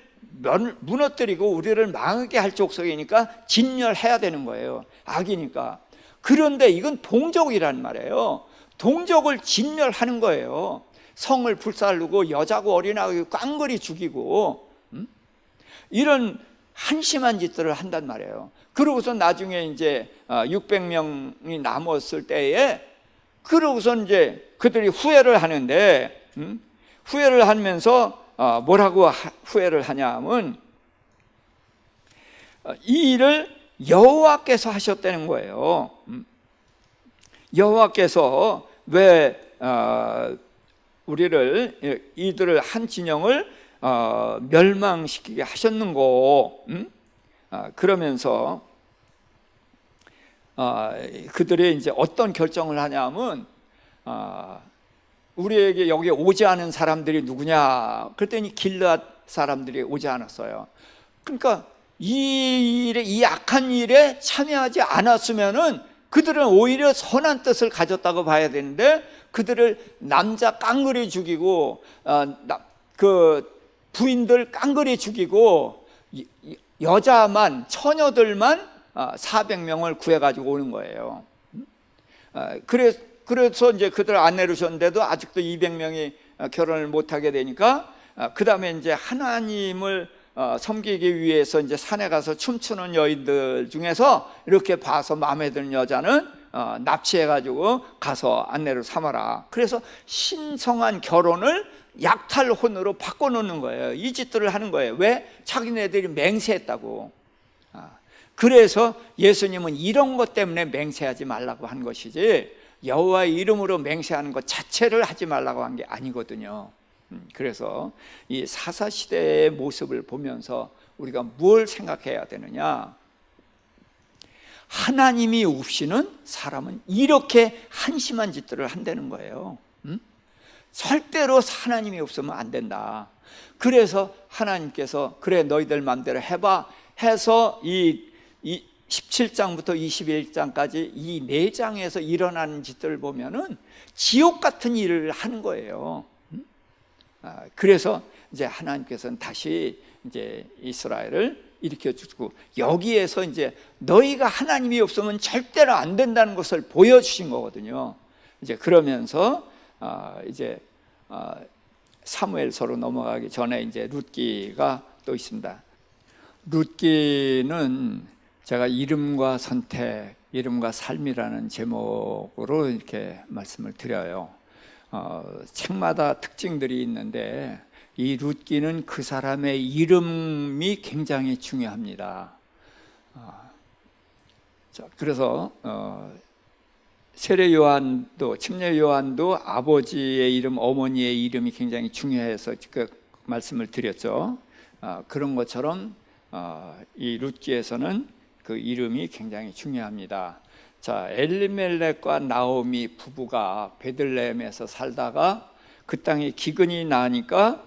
무너뜨리고 우리를 망하게 할 족속이니까 진멸해야 되는 거예요. 악이니까. 그런데 이건 동족이란 말이에요. 동족을 진멸하는 거예요. 성을 불살르고 여자고 어린아이 깡그리 죽이고, 이런 한심한 짓들을 한단 말이에요. 그러고서 나중에 이제 600명이 남았을 때에, 그러고서 이제 그들이 후회를 하는데, 후회를 하면서 뭐라고 후회를 하냐면, 이 일을 여호와께서 하셨다는 거예요. 여호와께서 왜 우리를, 이들을 한 진영을 멸망시키게 하셨는고, 그러면서 그들이 이제 어떤 결정을 하냐면, 우리에게 여기 오지 않은 사람들이 누구냐? 그랬더니 길앗 사람들이 오지 않았어요. 그러니까 이 일에, 이 악한 일에 참여하지 않았으면은 그들은 오히려 선한 뜻을 가졌다고 봐야 되는데, 그들을 남자 깡그리 죽이고, 그 부인들 깡그리 죽이고, 여자만, 처녀들만 400명을 구해가지고 오는 거예요. 그래서 이제 그들 안 내려오셨는데도 아직도 200명이 결혼을 못하게 되니까, 그 다음에 이제 하나님을 섬기기 위해서 이제 산에 가서 춤추는 여인들 중에서 이렇게 봐서 마음에 드는 여자는 납치해가지고 가서 안내를 삼아라. 그래서 신성한 결혼을 약탈혼으로 바꿔놓는 거예요. 이 짓들을 하는 거예요. 왜? 자기네들이 맹세했다고. 그래서 예수님은 이런 것 때문에 맹세하지 말라고 한 것이지, 여호와의 이름으로 맹세하는 것 자체를 하지 말라고 한 게 아니거든요. 그래서 이 사사시대의 모습을 보면서 우리가 뭘 생각해야 되느냐? 하나님이 없이는 사람은 이렇게 한심한 짓들을 한다는 거예요. 절대로 하나님이 없으면 안 된다. 그래서 하나님께서 그래 너희들 마음대로 해봐 해서 이 17장부터 21장까지 이 4장에서 일어나는 짓들을 보면은 지옥 같은 일을 하는 거예요. 그래서 이제 하나님께서는 다시 이제 이스라엘을 일으켜 주고, 여기에서 이제 너희가 하나님이 없으면 절대로 안 된다는 것을 보여주신 거거든요. 이제 그러면서 이제 사무엘서로 넘어가기 전에 이제 룻기가 또 있습니다. 룻기는 제가 이름과 선택, 이름과 삶이라는 제목으로 이렇게 말씀을 드려요. 책마다 특징들이 있는데 이 룻기는 그 사람의 이름이 굉장히 중요합니다. 그래서 세례 요한도, 침례 요한도 아버지의 이름, 어머니의 이름이 굉장히 중요해서 그 말씀을 드렸죠. 그런 것처럼 이 룻기에서는 그 이름이 굉장히 중요합니다. 자, 엘리멜렉과 나오미 부부가 베들레헴에서 살다가 그 땅에 기근이 나니까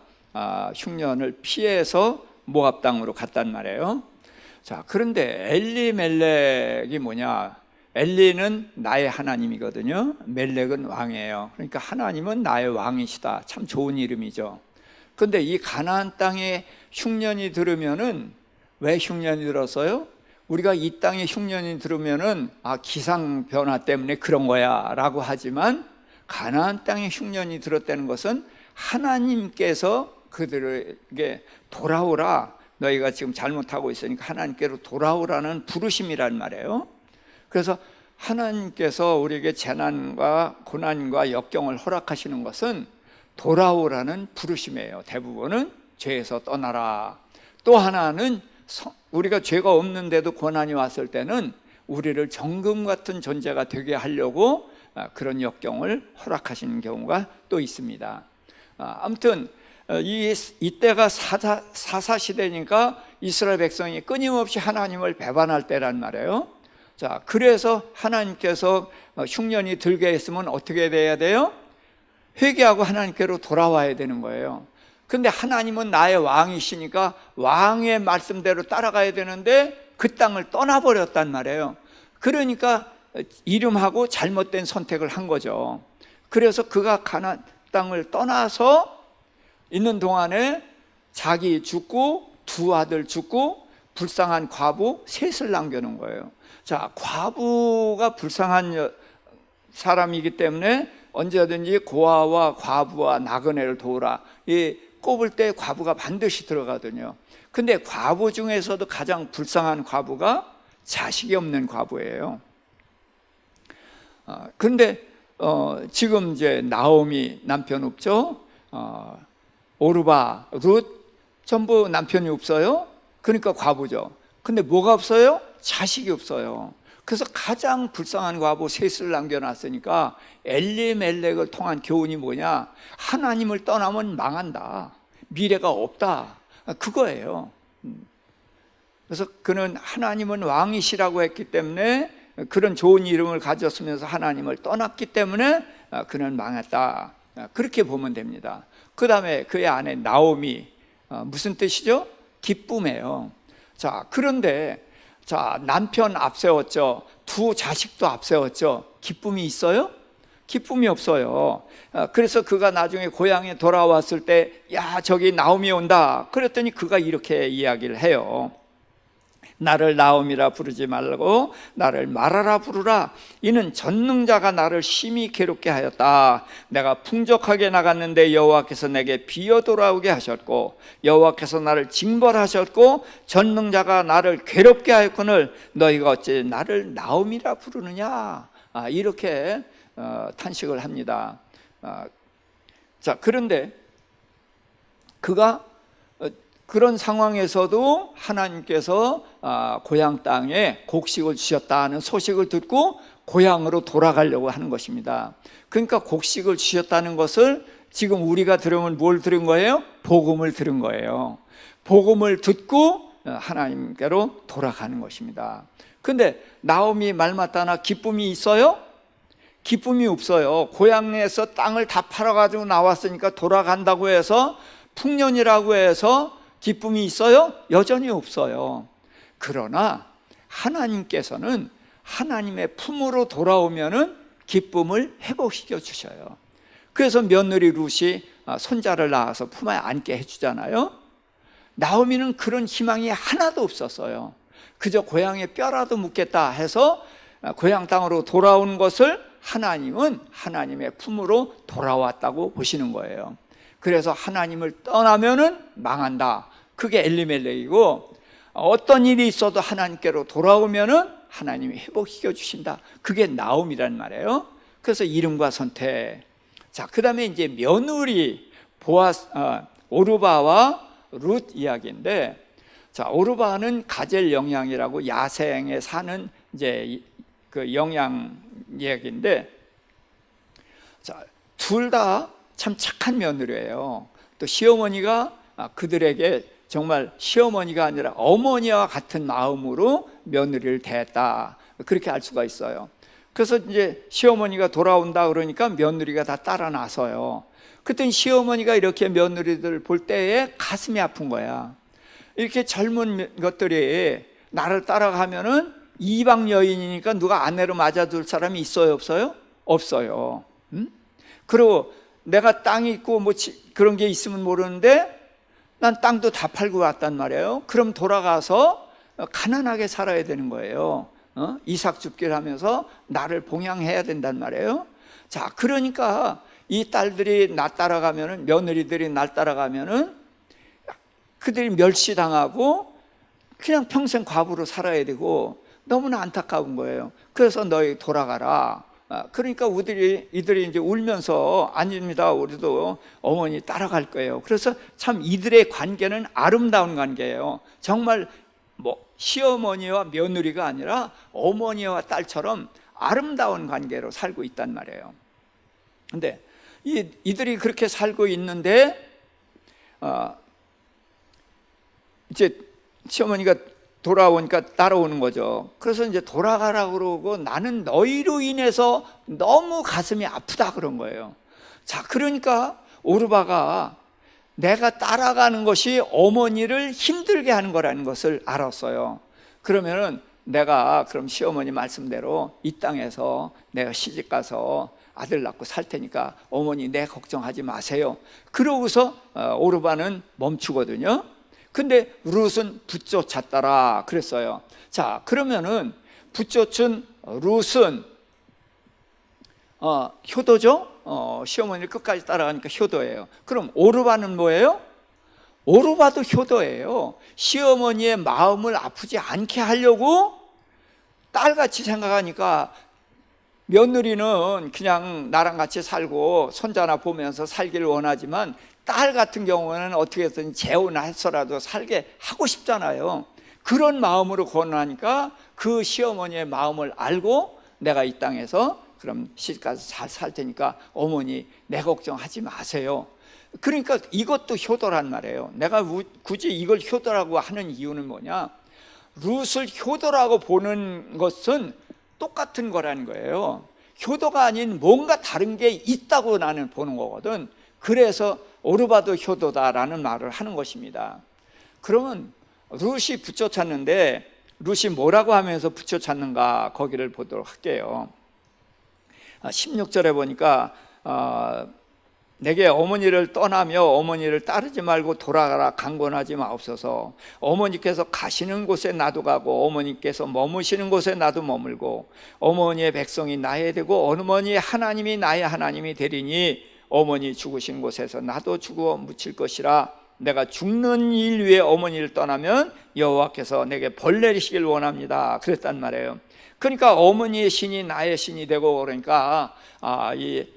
흉년을 피해서 모압 땅으로 갔단 말이에요. 자, 그런데 엘리멜렉이 뭐냐? 엘리는 나의 하나님이거든요. 멜렉은 왕이에요. 그러니까 하나님은 나의 왕이시다. 참 좋은 이름이죠. 그런데 이 가나안 땅에 흉년이 들으면은, 왜 흉년이 들었어요? 우리가 이 땅에 흉년이 들으면은 기상 변화 때문에 그런 거야 라고 하지만, 가나안 땅에 흉년이 들었다는 것은 하나님께서 그들에게 돌아오라, 너희가 지금 잘못하고 있으니까 하나님께로 돌아오라는 부르심이란 말이에요. 그래서 하나님께서 우리에게 재난과 고난과 역경을 허락하시는 것은 돌아오라는 부르심이에요. 대부분은 죄에서 떠나라. 또 하나는 우리가 죄가 없는데도 고난이 왔을 때는 우리를 정금 같은 존재가 되게 하려고 그런 역경을 허락하시는 경우가 또 있습니다. 아무튼 이때가 사사시대니까 이스라엘 백성이 끊임없이 하나님을 배반할 때란 말이에요. 자, 그래서 하나님께서 흉년이 들게 했으면 어떻게 돼야 돼요? 회개하고 하나님께로 돌아와야 되는 거예요. 근데 하나님은 나의 왕이시니까 왕의 말씀대로 따라가야 되는데 그 땅을 떠나버렸단 말이에요. 그러니까 이름하고 잘못된 선택을 한 거죠. 그래서 그가 가나안 땅을 떠나서 있는 동안에 자기 죽고 두 아들 죽고 불쌍한 과부 셋을 남겨놓은 거예요. 자, 과부가 불쌍한 사람이기 때문에 언제든지 고아와 과부와 나그네를 도우라, 이 꼽을 때 과부가 반드시 들어가거든요. 근데 과부 중에서도 가장 불쌍한 과부가 자식이 없는 과부예요. 그런데 지금 이제 나오미 남편 없죠? 오르바, 룻 전부 남편이 없어요. 그러니까 과부죠. 근데 뭐가 없어요? 자식이 없어요. 그래서 가장 불쌍한 과부 셋을 남겨놨으니까 엘리멜렉을 통한 교훈이 뭐냐? 하나님을 떠나면 망한다, 미래가 없다, 그거예요. 그래서 그는 하나님은 왕이시라고 했기 때문에, 그런 좋은 이름을 가졌으면서 하나님을 떠났기 때문에 그는 망했다, 그렇게 보면 됩니다. 그 다음에 그의 아내 나오미, 무슨 뜻이죠? 기쁨이에요. 자, 그런데 남편 앞세웠죠. 두 자식도 앞세웠죠. 기쁨이 있어요? 기쁨이 없어요. 그래서 그가 나중에 고향에 돌아왔을 때, 야, 저기 나오미 온다 그랬더니 그가 이렇게 이야기를 해요. 나를 나오미라 부르지 말고 나를 마라라 부르라. 이는 전능자가 나를 심히 괴롭게 하였다. 내가 풍족하게 나갔는데 여호와께서 내게 비어 돌아오게 하셨고 여호와께서 나를 징벌하셨고 전능자가 나를 괴롭게 하였거늘 너희가 어찌 나를 나오미라 부르느냐. 이렇게 탄식을 합니다. 자, 그런데 그가 그런 상황에서도 하나님께서 고향 땅에 곡식을 주셨다는 소식을 듣고 고향으로 돌아가려고 하는 것입니다. 그러니까 곡식을 주셨다는 것을 지금 우리가 들으면 뭘 들은 거예요? 복음을 들은 거예요. 복음을 듣고 하나님께로 돌아가는 것입니다. 근데 나오미 말 맞다나 기쁨이 있어요? 기쁨이 없어요. 고향에서 땅을 다 팔아가지고 나왔으니까 돌아간다고 해서, 풍년이라고 해서 기쁨이 있어요? 여전히 없어요. 그러나 하나님께서는 하나님의 품으로 돌아오면은 기쁨을 회복시켜 주셔요. 그래서 며느리 룻이 손자를 낳아서 품에 안게 해주잖아요. 나오미는 그런 희망이 하나도 없었어요. 그저 고향에 뼈라도 묻겠다 해서 고향 땅으로 돌아온 것을 하나님은 하나님의 품으로 돌아왔다고 보시는 거예요. 그래서 하나님을 떠나면은 망한다, 그게 엘리멜렉이고, 어떤 일이 있어도 하나님께로 돌아오면은 하나님이 회복시켜 주신다, 그게 나옴이란 말이에요. 그래서 이름과 선택. 자, 그 다음에 이제 며느리 오르바와 룻 이야기인데, 자, 오르바는 가젤 영양이라고 야생에 사는 이제 그 영양 이야기인데, 자, 둘 다 참 착한 며느리예요. 또 시어머니가 그들에게 정말 시어머니가 아니라 어머니와 같은 마음으로 며느리를 대했다, 그렇게 알 수가 있어요. 그래서 이제 시어머니가 돌아온다 그러니까 며느리가 다 따라 나서요. 그랬더니 시어머니가 이렇게 며느리들 볼 때에 가슴이 아픈 거야. 이렇게 젊은 것들이 나를 따라가면은 이방 여인이니까 누가 아내로 맞아줄 사람이 있어요, 없어요? 없어요. 그리고 내가 땅이 있고 뭐 그런 게 있으면 모르는데 난 땅도 다 팔고 왔단 말이에요. 그럼 돌아가서 가난하게 살아야 되는 거예요. 이삭 줍기를 하면서 나를 봉양해야 된단 말이에요. 자, 그러니까 이 딸들이 나 따라가면은, 며느리들이 날 따라가면은 그들이 멸시당하고 그냥 평생 과부로 살아야 되고 너무나 안타까운 거예요. 그래서 너희 돌아가라. 그러니까 이들이 이제 울면서 아닙니다, 우리도 어머니 따라갈 거예요. 그래서 참 이들의 관계는 아름다운 관계예요. 정말 뭐 시어머니와 며느리가 아니라 어머니와 딸처럼 아름다운 관계로 살고 있단 말이에요. 근데 이들이 그렇게 살고 있는데 이제 시어머니가 돌아오니까 따라오는 거죠. 그래서 이제 돌아가라고 그러고 나는 너희로 인해서 너무 가슴이 아프다 그런 거예요. 자, 그러니까 오르바가 내가 따라가는 것이 어머니를 힘들게 하는 거라는 것을 알았어요. 그러면은 내가 그럼 시어머니 말씀대로 이 땅에서 내가 시집 가서 아들 낳고 살 테니까 어머니 내 걱정하지 마세요. 그러고서 오르바는 멈추거든요. 근데 룻은 붙쫓았더라 그랬어요. 자, 그러면은 붙쫓은 룻은 효도죠. 시어머니를 끝까지 따라가니까 효도예요. 그럼 오르바는 뭐예요? 오르바도 효도예요. 시어머니의 마음을 아프지 않게 하려고 딸같이 생각하니까 며느리는 그냥 나랑 같이 살고 손자나 보면서 살기를 원하지만 딸 같은 경우는 어떻게든 재혼해서라도 살게 하고 싶잖아요. 그런 마음으로 권하니까 그 시어머니의 마음을 알고 내가 이 땅에서 그럼 시집가서 잘 살 테니까 어머니 내 걱정하지 마세요. 그러니까 이것도 효도란 말이에요. 내가 굳이 이걸 효도라고 하는 이유는 뭐냐, 룻을 효도라고 보는 것은 똑같은 거라는 거예요. 효도가 아닌 뭔가 다른 게 있다고 나는 보는 거거든. 그래서 오르바도 효도다라는 말을 하는 것입니다. 그러면 룻이 붙여찾는데 룻이 뭐라고 하면서 붙여찾는가 거기를 보도록 할게요. 16절에 보니까 내게 어머니를 떠나며 어머니를 따르지 말고 돌아가라 강권하지 마옵소서. 어머니께서 가시는 곳에 나도 가고 어머니께서 머무시는 곳에 나도 머물고 어머니의 백성이 나의 되고 어머니의 하나님이 나의 하나님이 되리니 어머니 죽으신 곳에서 나도 죽어 묻힐 것이라. 내가 죽는 일 위에 어머니를 떠나면 여호와께서 내게 벌 내리시길 원합니다 그랬단 말이에요. 그러니까 어머니의 신이 나의 신이 되고, 그러니까 이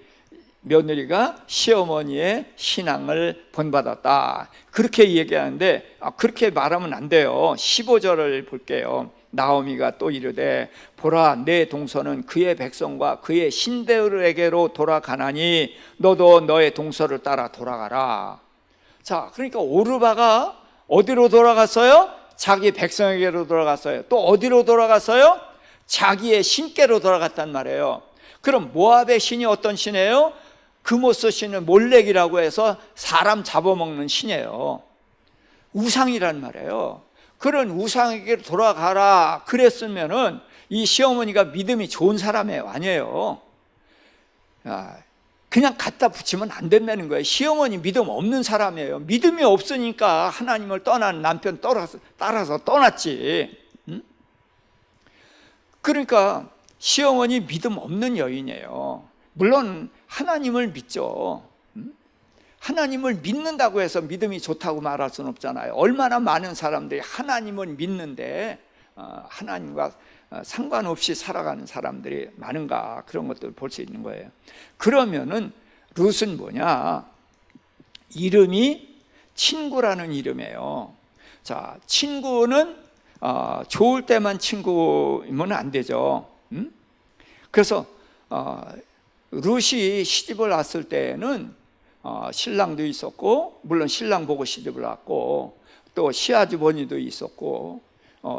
며느리가 시어머니의 신앙을 본받았다 그렇게 얘기하는데 그렇게 말하면 안 돼요. 15절을 볼게요. 나오미가 또 이르되 보라 내 동서는 그의 백성과 그의 신들에게로 돌아가나니 너도 너의 동서를 따라 돌아가라. 자, 그러니까 오르바가 어디로 돌아갔어요? 자기 백성에게로 돌아갔어요. 또 어디로 돌아갔어요? 자기의 신께로 돌아갔단 말이에요. 그럼 모압의 신이 어떤 신이에요? 그모스 신은 몰렉이라고 해서 사람 잡아먹는 신이에요. 우상이란 말이에요. 그런 우상에게 돌아가라 그랬으면은 이 시어머니가 믿음이 좋은 사람이에요? 아니에요. 그냥 갖다 붙이면 안 된다는 거예요. 시어머니 믿음 없는 사람이에요. 믿음이 없으니까 하나님을 떠난 남편 따라서 떠났지. 그러니까 시어머니 믿음 없는 여인이에요. 물론 하나님을 믿죠. 하나님을 믿는다고 해서 믿음이 좋다고 말할 수는 없잖아요. 얼마나 많은 사람들이 하나님을 믿는데 하나님과 상관없이 살아가는 사람들이 많은가, 그런 것들을 볼 수 있는 거예요. 그러면은 룻은 뭐냐? 이름이 친구라는 이름이에요. 자, 친구는 좋을 때만 친구이면 안 되죠. 그래서 룻이 시집을 왔을 때는 신랑도 있었고, 물론 신랑 보고 시집을 왔고, 또 시아주버니도 있었고,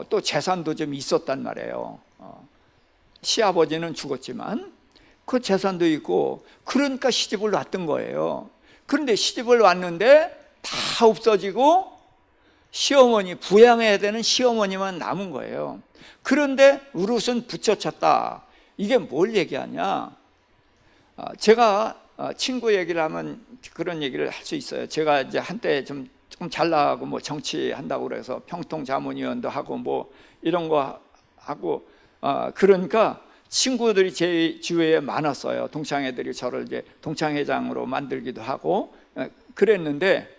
또 재산도 좀 있었단 말이에요. 시아버지는 죽었지만 그 재산도 있고, 그러니까 시집을 왔던 거예요. 그런데 시집을 왔는데 다 없어지고 시어머니, 부양해야 되는 시어머니만 남은 거예요. 그런데 룻은 붙여쳤다. 이게 뭘 얘기하냐? 제가 친구 얘기를 하면 그런 얘기를 할 수 있어요. 제가 이제 한때 좀 잘 나가고 뭐 정치한다고 그래서 평통 자문위원도 하고 뭐 이런 거 하고 그러니까 친구들이 제 주위에 많았어요. 동창회들이 저를 이제 동창회장으로 만들기도 하고 그랬는데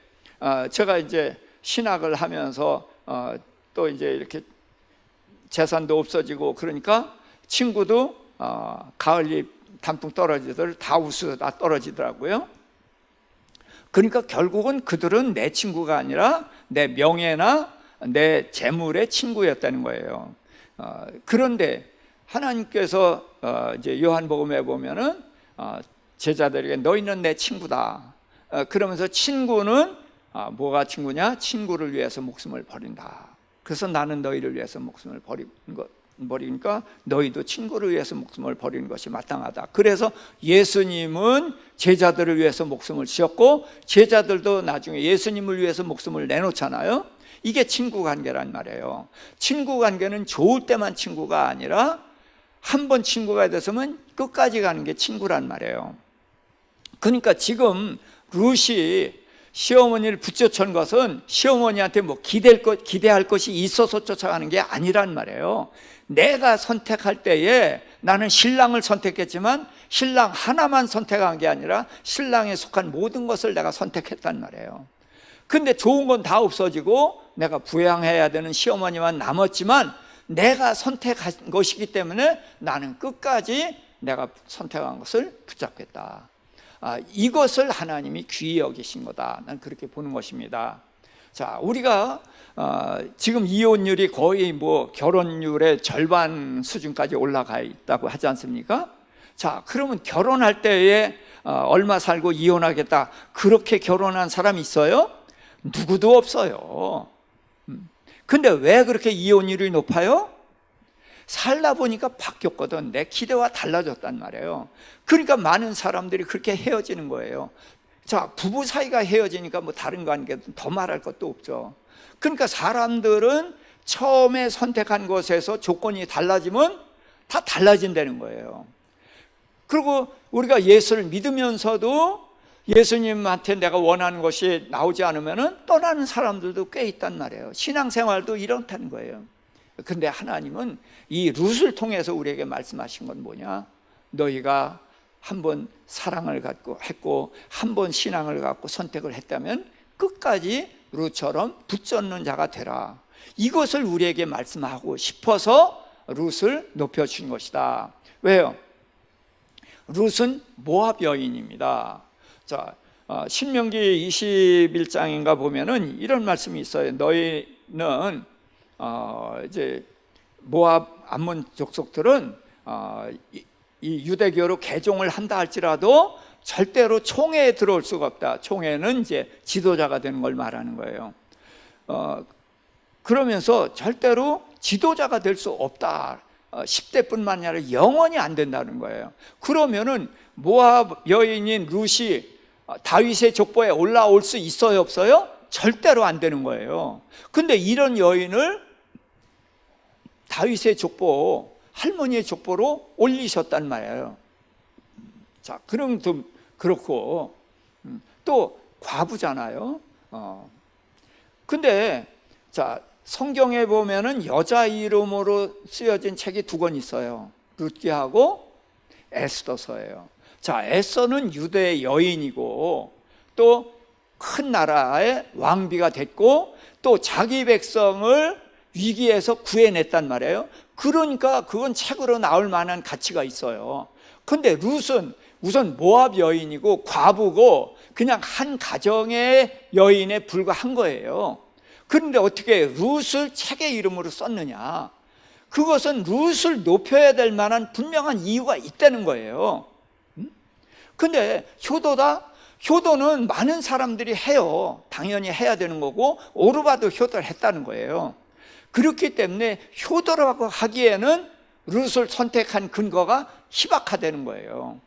제가 이제 신학을 하면서 또 이제 이렇게 재산도 없어지고 그러니까 친구도 가을잎 단풍 떨어지들 다 우수 다 떨어지더라고요. 그러니까 결국은 그들은 내 친구가 아니라 내 명예나 내 재물의 친구였다는 거예요. 그런데 하나님께서 이제 요한복음에 보면은 제자들에게 너희는 내 친구다. 그러면서 친구는 뭐가 친구냐? 친구를 위해서 목숨을 버린다. 그래서 나는 너희를 위해서 목숨을 버리니까 너희도 친구를 위해서 목숨을 버리는 것이 마땅하다. 그래서 예수님은 제자들을 위해서 목숨을 지었고 제자들도 나중에 예수님을 위해서 목숨을 내놓잖아요. 이게 친구 관계란 말이에요. 친구 관계는 좋을 때만 친구가 아니라 한 번 친구가 됐으면 끝까지 가는 게 친구란 말이에요. 그러니까 지금 룻이 시어머니를 붙여친 것은 시어머니한테 뭐 기대할 것이 있어서 쫓아가는 게 아니란 말이에요. 내가 선택할 때에 나는 신랑을 선택했지만 신랑 하나만 선택한 게 아니라 신랑에 속한 모든 것을 내가 선택했단 말이에요. 근데 좋은 건 다 없어지고 내가 부양해야 되는 시어머니만 남았지만 내가 선택한 것이기 때문에 나는 끝까지 내가 선택한 것을 붙잡겠다. 이것을 하나님이 귀히 여기신 거다. 난 그렇게 보는 것입니다. 자, 우리가 지금 이혼율이 거의 뭐 결혼율의 절반 수준까지 올라가 있다고 하지 않습니까? 자, 그러면 결혼할 때에 얼마 살고 이혼하겠다 그렇게 결혼한 사람이 있어요? 누구도 없어요. 근데 왜 그렇게 이혼율이 높아요? 살다 보니까 바뀌었거든. 내 기대와 달라졌단 말이에요. 그러니까 많은 사람들이 그렇게 헤어지는 거예요. 자, 부부 사이가 헤어지니까 뭐 다른 관계도 더 말할 것도 없죠. 그러니까 사람들은 처음에 선택한 것에서 조건이 달라지면 다 달라진다는 거예요. 그리고 우리가 예수를 믿으면서도 예수님한테 내가 원하는 것이 나오지 않으면 떠나는 사람들도 꽤 있단 말이에요. 신앙생활도 이렇다는 거예요. 근데 하나님은 이 룻을 통해서 우리에게 말씀하신 건 뭐냐? 너희가 한번 사랑을 갖고 했고 한번 신앙을 갖고 선택을 했다면 끝까지 룻처럼 붙잡는 자가 되라. 이것을 우리에게 말씀하고 싶어서 룻을 높여준 것이다. 왜요? 룻은 모압 여인입니다. 자, 신명기 21장인가 보면은 이런 말씀이 있어요. 너희는 이제 모압 암몬 족속들은 이 유대교로 개종을 한다 할지라도 절대로 총회에 들어올 수가 없다. 총회는 이제 지도자가 되는 걸 말하는 거예요. 그러면서 절대로 지도자가 될 수 없다. 10대뿐만 아니라 영원히 안 된다는 거예요. 그러면은 모압 여인인 룻이 다윗의 족보에 올라올 수 있어요, 없어요? 절대로 안 되는 거예요. 근데 이런 여인을 다윗의 족보, 할머니의 족보로 올리셨단 말이에요. 자, 그럼 좀 그렇고 또 과부잖아요. 근데 자, 성경에 보면은 여자 이름으로 쓰여진 책이 2권 있어요. 룻기하고 에스더서예요. 자, 에스더는 유대 여인이고 또 큰 나라의 왕비가 됐고 또 자기 백성을 위기에서 구해냈단 말이에요. 그러니까 그건 책으로 나올 만한 가치가 있어요. 근데 룻은 우선 모압 여인이고 과부고 그냥 한 가정의 여인에 불과한 거예요. 그런데 어떻게 룻을 책의 이름으로 썼느냐? 그것은 룻을 높여야 될 만한 분명한 이유가 있다는 거예요. 근데 효도다? 효도는 많은 사람들이 해요. 당연히 해야 되는 거고 오르바도 효도를 했다는 거예요. 그렇기 때문에 효도라고 하기에는 룻을 선택한 근거가 희박하다는 거예요.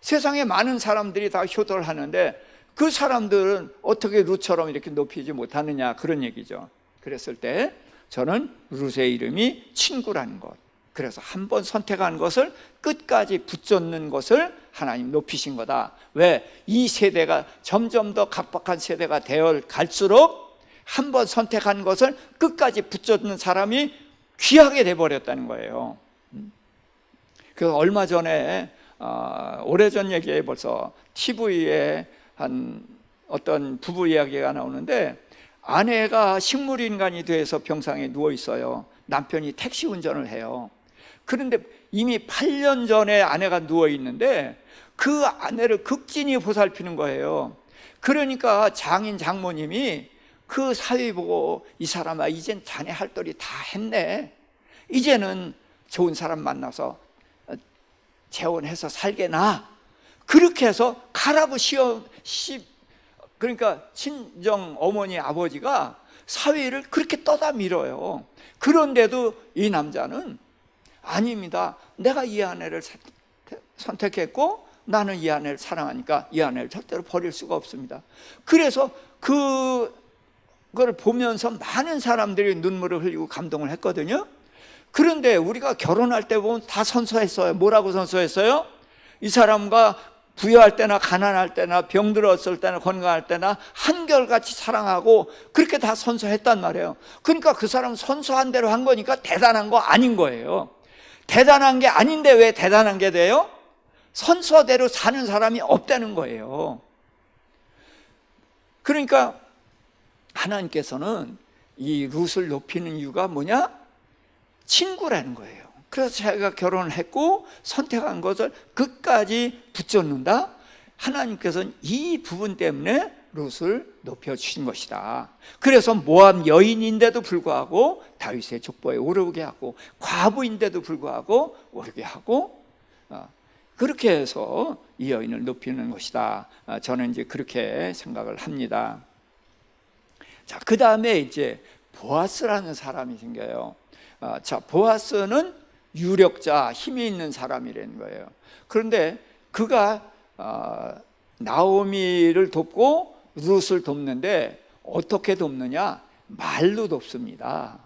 세상에 많은 사람들이 다 효도를 하는데 그 사람들은 어떻게 룻처럼 이렇게 높이지 못하느냐, 그런 얘기죠. 그랬을 때 저는 룻의 이름이 친구라는 것, 그래서 한 번 선택한 것을 끝까지 붙잡는 것을 하나님 높이신 거다. 왜? 이 세대가 점점 더 각박한 세대가 되어 갈수록 한 번 선택한 것을 끝까지 붙잡는 사람이 귀하게 돼버렸다는 거예요. 그래서 얼마 전에 오래전 얘기에 벌써 TV에 한 어떤 부부 이야기가 나오는데, 아내가 식물인간이 돼서 병상에 누워 있어요. 남편이 택시 운전을 해요. 그런데 이미 8년 전에 아내가 누워 있는데 그 아내를 극진히 보살피는 거예요. 그러니까 장인 장모님이 그 사위 보고, 이 사람아, 이젠 자네 할 도리 다 했네. 이제는 좋은 사람 만나서 재혼해서 살게나. 그렇게 해서 가라고 그러니까 친정 어머니 아버지가 사위를 그렇게 떠다 밀어요. 그런데도 이 남자는 아닙니다. 내가 이 아내를 선택했고 나는 이 아내를 사랑하니까 이 아내를 절대로 버릴 수가 없습니다. 그래서 그걸 보면서 많은 사람들이 눈물을 흘리고 감동을 했거든요. 그런데 우리가 결혼할 때 보면 다 선서했어요. 뭐라고 선서했어요? 이 사람과 부유할 때나 가난할 때나 병들었을 때나 건강할 때나 한결같이 사랑하고, 그렇게 다 선서했단 말이에요. 그러니까 그 사람은 선서한 대로 한 거니까 대단한 거 아닌 거예요. 대단한 게 아닌데 왜 대단한 게 돼요? 선서대로 사는 사람이 없다는 거예요. 그러니까 하나님께서는 이 룻을 높이는 이유가 뭐냐? 친구라는 거예요. 그래서 자기가 결혼을 했고 선택한 것을 끝까지 붙잡는다. 하나님께서는 이 부분 때문에 룻을 높여주신 것이다. 그래서 모압 여인인데도 불구하고 다윗의 족보에 오르게 하고, 과부인데도 불구하고 오르게 하고, 그렇게 해서 이 여인을 높이는 것이다. 저는 이제 그렇게 생각을 합니다. 자, 그 다음에 이제 보아스라는 사람이 생겨요. 자, 보아스는 유력자, 힘이 있는 사람이라는 거예요. 그런데 그가 나오미를 돕고 룻을 돕는데 어떻게 돕느냐? 말로 돕습니다.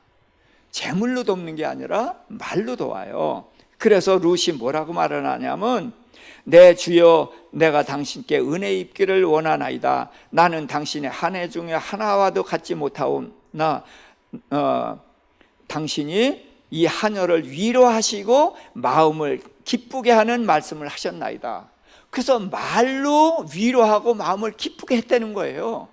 재물로 돕는 게 아니라 말로 도와요. 그래서 룻이 뭐라고 말을 하냐면, 내 주여, 내가 당신께 은혜 입기를 원하나이다. 나는 당신의 한 해 중에 하나와도 같지 못하오나 당신이 이 하녀를 위로하시고 마음을 기쁘게 하는 말씀을 하셨나이다. 그래서 말로 위로하고 마음을 기쁘게 했다는 거예요.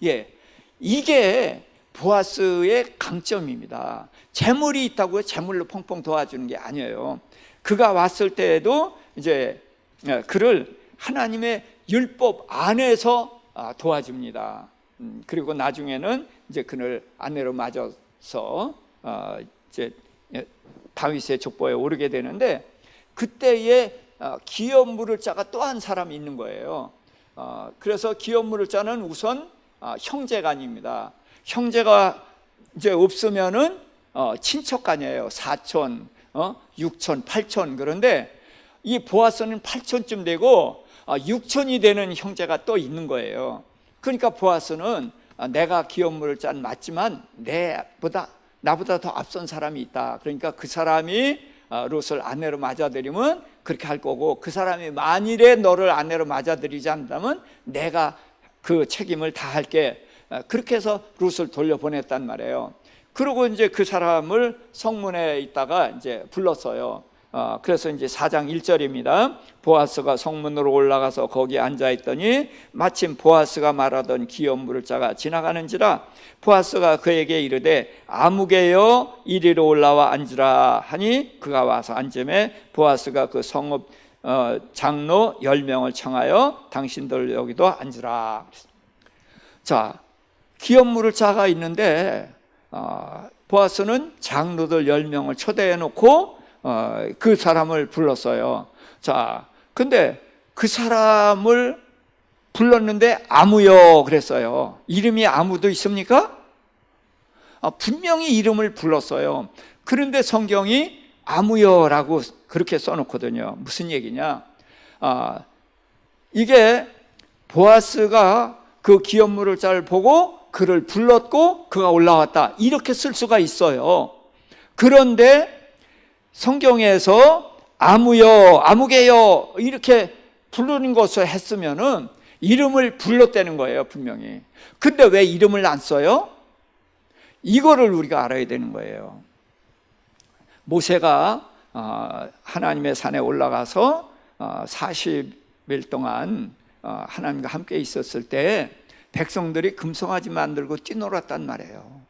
예, 이게 보아스의 강점입니다. 재물이 있다고 재물로 펑펑 도와주는 게 아니에요. 그가 왔을 때에도 이제 그를 하나님의 율법 안에서 도와줍니다. 그리고 나중에는 이제 그를 아내로 맞아서 이제 다윗의 족보에 오르게 되는데, 그때에 기업 물을 자가 또 한 사람이 있는 거예요. 그래서 기업 물을 자는 우선 형제간입니다. 형제가 이제 없으면은 친척간이에요. 사촌, 육촌, 팔촌. 그런데 이 보아스는 8촌쯤 되고 6촌이 되는 형제가 또 있는 거예요. 그러니까 보아스는 내가 기업 물을 짠 맞지만 나보다 더 앞선 사람이 있다. 그러니까 그 사람이 룻을 아내로 맞아들이면 그렇게 할 거고, 그 사람이 만일에 너를 아내로 맞아들이지 않는다면 내가 그 책임을 다 할게. 그렇게 해서 룻을 돌려보냈단 말이에요. 그리고 이제 그 사람을 성문에 있다가 이제 불렀어요. 그래서 이제 4장 1절입니다. 보아스가 성문으로 올라가서 거기에 앉아있더니 마침 보아스가 말하던 기업 물을 자가 지나가는지라. 보아스가 그에게 이르되 아무개여 이리로 올라와 앉으라 하니 그가 와서 앉음에 보아스가 그 성읍 장로 10명을 청하여 당신들 여기도 앉으라. 자, 기업 물을 자가 있는데 보아스는 장로들 10명을 초대해 놓고 그 사람을 불렀어요. 자, 근데 그 사람을 불렀는데 아무여 그랬어요. 이름이 아무도 있습니까? 분명히 이름을 불렀어요. 그런데 성경이 아무여라고 그렇게 써놓거든요. 무슨 얘기냐? 이게 보아스가 그 기업물을 잘 보고 그를 불렀고 그가 올라왔다, 이렇게 쓸 수가 있어요. 그런데 성경에서 아무여, 아무개여 이렇게 부르는 것을 했으면은 이름을 불렀다는 거예요, 분명히. 근데 왜 이름을 안 써요? 이거를 우리가 알아야 되는 거예요. 모세가 하나님의 산에 올라가서 40일 동안 하나님과 함께 있었을 때 백성들이 금송아지 만들고 뛰놀았단 말이에요.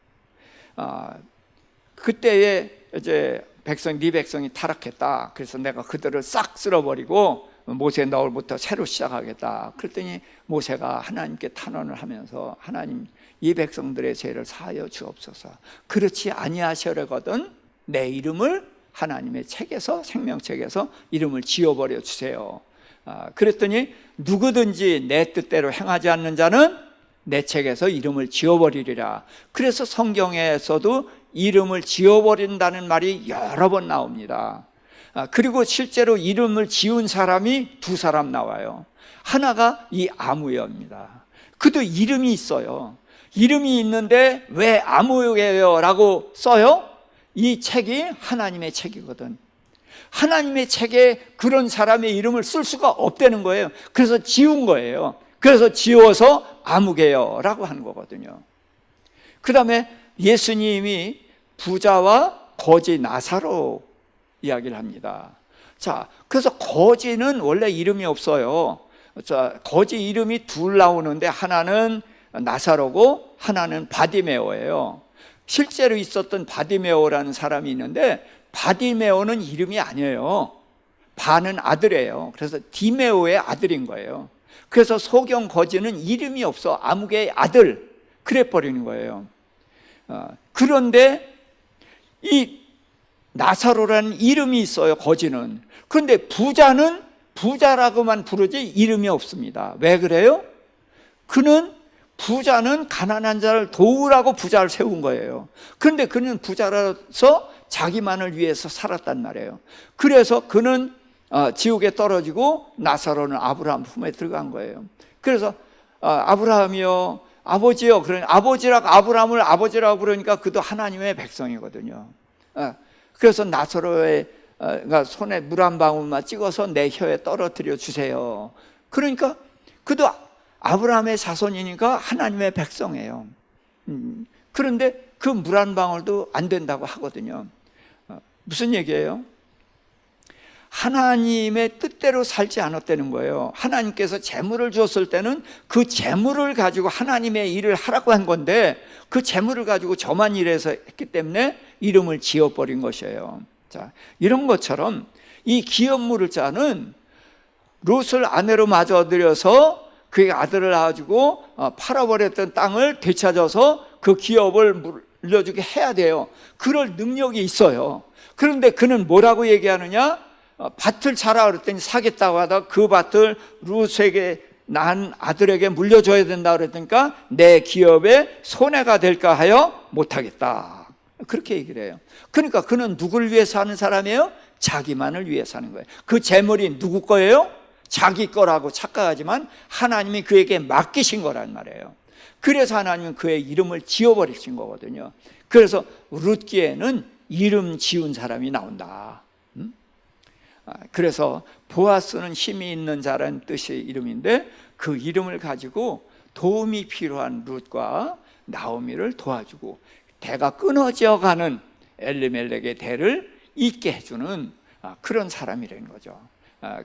그때에 이제 네 백성이 타락했다. 그래서 내가 그들을 싹 쓸어버리고 모세 너울부터 새로 시작하겠다. 그랬더니 모세가 하나님께 탄원을 하면서 하나님, 이 백성들의 죄를 사하여 주옵소서. 그렇지 아니하시려거든 내 이름을 하나님의 책에서, 생명책에서 이름을 지워버려 주세요. 그랬더니 누구든지 내 뜻대로 행하지 않는 자는 내 책에서 이름을 지워버리리라. 그래서 성경에서도 이름을 지워버린다는 말이 여러 번 나옵니다. 그리고 실제로 이름을 지운 사람이 두 사람 나와요. 하나가 이 아무여입니다. 그도 이름이 있어요. 이름이 있는데 왜 아무여예요 라고 써요? 이 책이 하나님의 책이거든. 하나님의 책에 그런 사람의 이름을 쓸 수가 없다는 거예요. 그래서 지운 거예요. 그래서 지워서 아무개요라고 하는 거거든요. 그 다음에 예수님이 부자와 거지 나사로 이야기를 합니다. 자, 그래서 거지는 원래 이름이 없어요. 자, 거지 이름이 둘 나오는데 하나는 나사로고 하나는 바디메오예요. 실제로 있었던 바디메오라는 사람이 있는데 바디메오는 이름이 아니에요. 바는 아들이에요. 그래서 디메오의 아들인 거예요. 그래서 소경 거지는 이름이 없어. 아무개의 아들, 그래 버리는 거예요. 그런데 이 나사로라는 이름이 있어요, 거지는. 그런데 부자는 부자라고만 부르지 이름이 없습니다. 왜 그래요? 부자는 가난한 자를 도우라고 부자를 세운 거예요. 그런데 그는 부자라서 자기만을 위해서 살았단 말이에요. 그래서 그는 지옥에 떨어지고 나사로는 아브라함 품에 들어간 거예요. 그래서 아브라함이요, 아버지요. 그러니 아브라함을 아버지라고 부르니까 그도 하나님의 백성이거든요. 그래서 나사로의 손에 물 한 방울만 찍어서 내 혀에 떨어뜨려 주세요. 그러니까 그도 아브라함의 자손이니까 하나님의 백성이에요. 그런데 그 물 한 방울도 안 된다고 하거든요. 무슨 얘기예요? 하나님의 뜻대로 살지 않았다는 거예요. 하나님께서 재물을 줬을 때는 그 재물을 가지고 하나님의 일을 하라고 한 건데 그 재물을 가지고 저만 일해서 했기 때문에 이름을 지어버린 것이에요. 자, 이런 것처럼 이 기업물을 자는 롯을 아내로 맞아들여서 그의 아들을 낳아주고 팔아버렸던 땅을 되찾아서 그 기업을 물려주게 해야 돼요. 그럴 능력이 있어요. 그런데 그는 뭐라고 얘기하느냐? 밭을 사라 그랬더니 사겠다고 하다가 그 밭을 룻에게 낳은 아들에게 물려줘야 된다 그랬으니까 내 기업에 손해가 될까 하여 못하겠다, 그렇게 얘기를 해요. 그러니까 그는 누구를 위해서 하는 사람이에요? 자기만을 위해서 하는 거예요. 그 재물이 누구 거예요? 자기 거라고 착각하지만 하나님이 그에게 맡기신 거란 말이에요. 그래서 하나님은 그의 이름을 지워버리신 거거든요. 그래서 룻기에는 이름 지운 사람이 나온다. 그래서 보아스는 힘이 있는 자라는 뜻의 이름인데 그 이름을 가지고 도움이 필요한 룻과 나오미를 도와주고 대가 끊어져 가는 엘리멜렉의 대를 잇게 해주는 그런 사람이라는 거죠.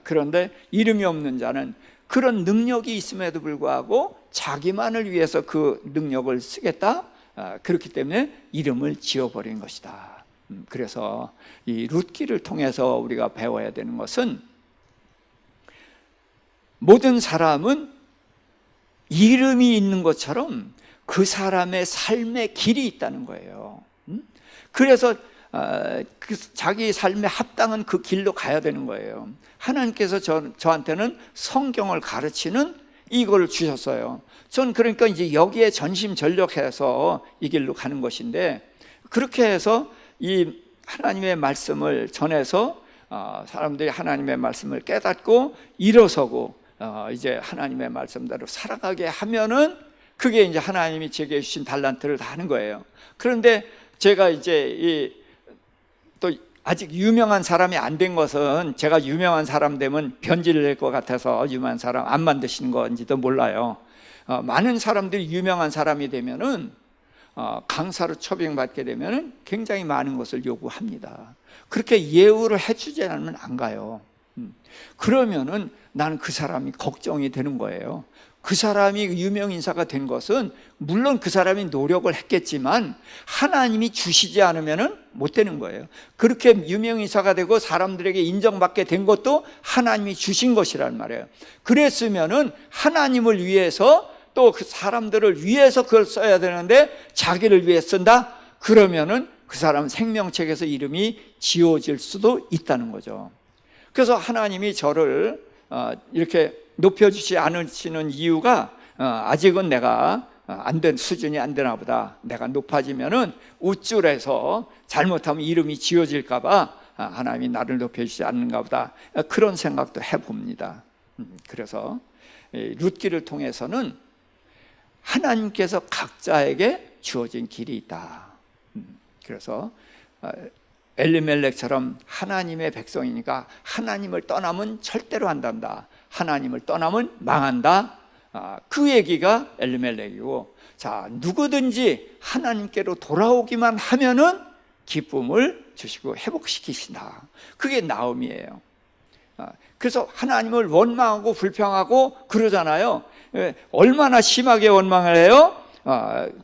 그런데 이름이 없는 자는 그런 능력이 있음에도 불구하고 자기만을 위해서 그 능력을 쓰겠다, 그렇기 때문에 이름을 지어버린 것이다. 그래서 이 룻기를 통해서 우리가 배워야 되는 것은 모든 사람은 이름이 있는 것처럼 그 사람의 삶의 길이 있다는 거예요. 그래서 자기 삶에 합당한 그 길로 가야 되는 거예요. 하나님께서 저한테는 성경을 가르치는 이걸 주셨어요. 전 그러니까 이제 여기에 전심전력해서 이 길로 가는 것인데, 그렇게 해서 이 하나님의 말씀을 전해서 사람들이 하나님의 말씀을 깨닫고 일어서고 이제 하나님의 말씀대로 살아가게 하면은 그게 이제 하나님이 제게 주신 달란트를 다 하는 거예요. 그런데 제가 이제 또 아직 유명한 사람이 안 된 것은, 제가 유명한 사람 되면 변질을 낼 것 같아서 유명한 사람 안 만드시는 건지도 몰라요. 많은 사람들이 유명한 사람이 되면은 강사로 초빙받게 되면은 굉장히 많은 것을 요구합니다. 그렇게 예우를 해주지 않으면 안 가요. 그러면은 나는 그 사람이 걱정이 되는 거예요. 그 사람이 유명인사가 된 것은 물론 그 사람이 노력을 했겠지만 하나님이 주시지 않으면 못 되는 거예요. 그렇게 유명인사가 되고 사람들에게 인정받게 된 것도 하나님이 주신 것이란 말이에요. 그랬으면은 하나님을 위해서 또 그 사람들을 위해서 그걸 써야 되는데 자기를 위해 쓴다? 그러면은 그 사람 생명책에서 이름이 지워질 수도 있다는 거죠. 그래서 하나님이 저를 이렇게 높여주지 않으시는 이유가 아직은 내가 안 된 수준이 안 되나 보다. 내가 높아지면은 우쭐해서 잘못하면 이름이 지워질까 봐 하나님이 나를 높여주지 않는가 보다. 그런 생각도 해봅니다. 그래서 룻기를 통해서는 하나님께서 각자에게 주어진 길이 있다. 그래서 엘리멜렉처럼 하나님의 백성이니까 하나님을 떠나면 절대로 안 된다. 하나님을 떠나면 망한다. 그 얘기가 엘리멜렉이고, 자, 누구든지 하나님께로 돌아오기만 하면은 기쁨을 주시고 회복시키신다. 그게 나음이에요. 그래서 하나님을 원망하고 불평하고 그러잖아요. 얼마나 심하게 원망을 해요?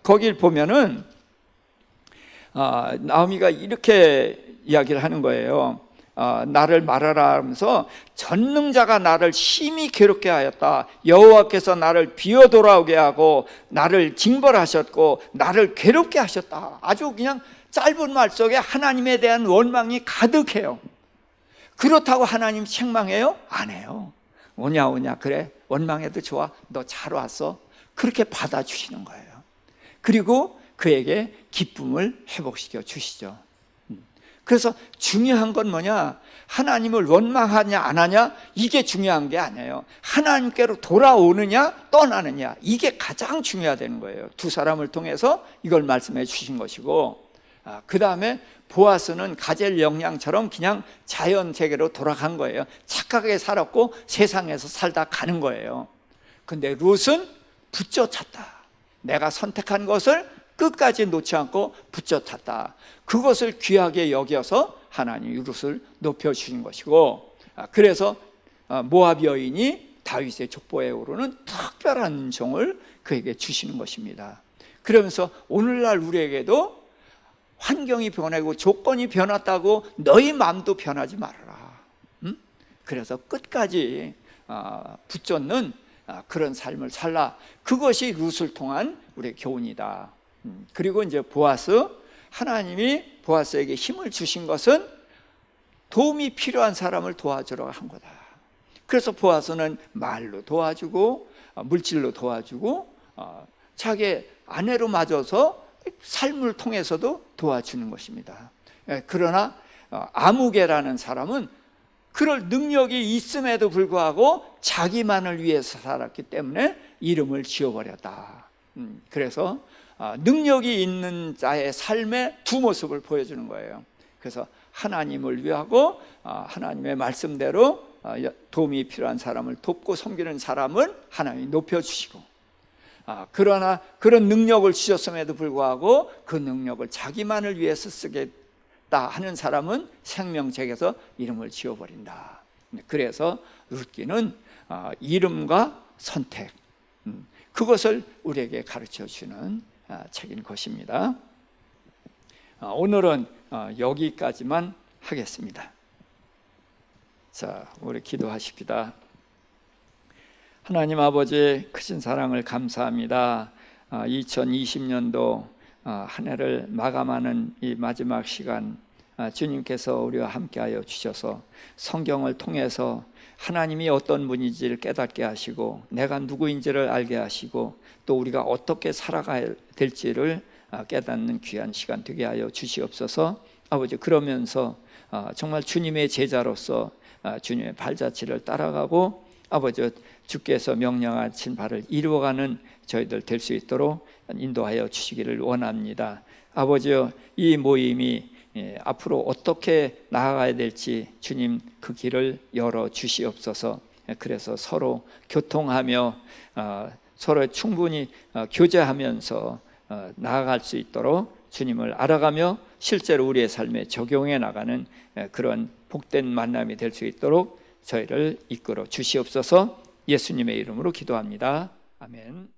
거길 보면은 나오미가 이렇게 이야기를 하는 거예요. 나를 말하라 하면서 전능자가 나를 심히 괴롭게 하였다. 여호와께서 나를 비어 돌아오게 하고 나를 징벌하셨고 나를 괴롭게 하셨다. 아주 그냥 짧은 말 속에 하나님에 대한 원망이 가득해요. 그렇다고 하나님 책망해요? 안 해요. 오냐 그래 원망해도 좋아, 너 잘 왔어. 그렇게 받아주시는 거예요. 그리고 그에게 기쁨을 회복시켜 주시죠. 그래서 중요한 건 뭐냐? 하나님을 원망하냐 안 하냐, 이게 중요한 게 아니에요. 하나님께로 돌아오느냐 떠나느냐, 이게 가장 중요하다는 거예요. 두 사람을 통해서 이걸 말씀해 주신 것이고, 그 다음에 보아스는 가젤 영양처럼 그냥 자연 세계로 돌아간 거예요. 착하게 살았고 세상에서 살다 가는 거예요. 근데 룻은 붙여찼다. 내가 선택한 것을 끝까지 놓지 않고 붙여찼다. 그것을 귀하게 여겨서 하나님이 룻을 높여주신 것이고, 그래서 모압 여인이 다윗의 족보에 오르는 특별한 종을 그에게 주시는 것입니다. 그러면서 오늘날 우리에게도 환경이 변하고 조건이 변했다고 너희 마음도 변하지 말아라. 그래서 끝까지 붙잡는 그런 삶을 살라. 그것이 룻을 통한 우리의 교훈이다. 그리고 이제 보아스, 하나님이 보아스에게 힘을 주신 것은 도움이 필요한 사람을 도와주러 한 거다. 그래서 보아스는 말로 도와주고 물질로 도와주고 자기 아내로 맞아서 삶을 통해서도 도와주는 것입니다. 그러나 아무개라는 사람은 그럴 능력이 있음에도 불구하고 자기만을 위해서 살았기 때문에 이름을 지어버렸다. 그래서 능력이 있는 자의 삶의 두 모습을 보여주는 거예요. 그래서 하나님을 위하고 하나님의 말씀대로 도움이 필요한 사람을 돕고 섬기는 사람을 하나님이 높여주시고, 그러나 그런 능력을 주셨음에도 불구하고 그 능력을 자기만을 위해서 쓰겠다 하는 사람은 생명책에서 이름을 지워버린다. 그래서 룻기는 이름과 선택, 그것을 우리에게 가르쳐주는 책인 것입니다. 오늘은 여기까지만 하겠습니다. 자, 우리 기도하십시다. 하나님 아버지, 크신 사랑을 감사합니다. 2020년도 한 해를 마감하는 이 마지막 시간, 주님께서 우리와 함께하여 주셔서 성경을 통해서 하나님이 어떤 분인지를 깨닫게 하시고 내가 누구인지를 알게 하시고 또 우리가 어떻게 살아가야 될지를 깨닫는 귀한 시간 되게 하여 주시옵소서. 아버지, 그러면서 정말 주님의 제자로서 주님의 발자취를 따라가고 아버지 주께서 명령하신 바를 이루어가는 저희들 될 수 있도록 인도하여 주시기를 원합니다. 아버지여, 이 모임이 앞으로 어떻게 나아가야 될지 주님 그 길을 열어 주시옵소서. 그래서 서로 교통하며 서로 충분히 교제하면서 나아갈 수 있도록 주님을 알아가며 실제로 우리의 삶에 적용해 나가는 그런 복된 만남이 될 수 있도록 저희를 이끌어 주시옵소서. 예수님의 이름으로 기도합니다. 아멘.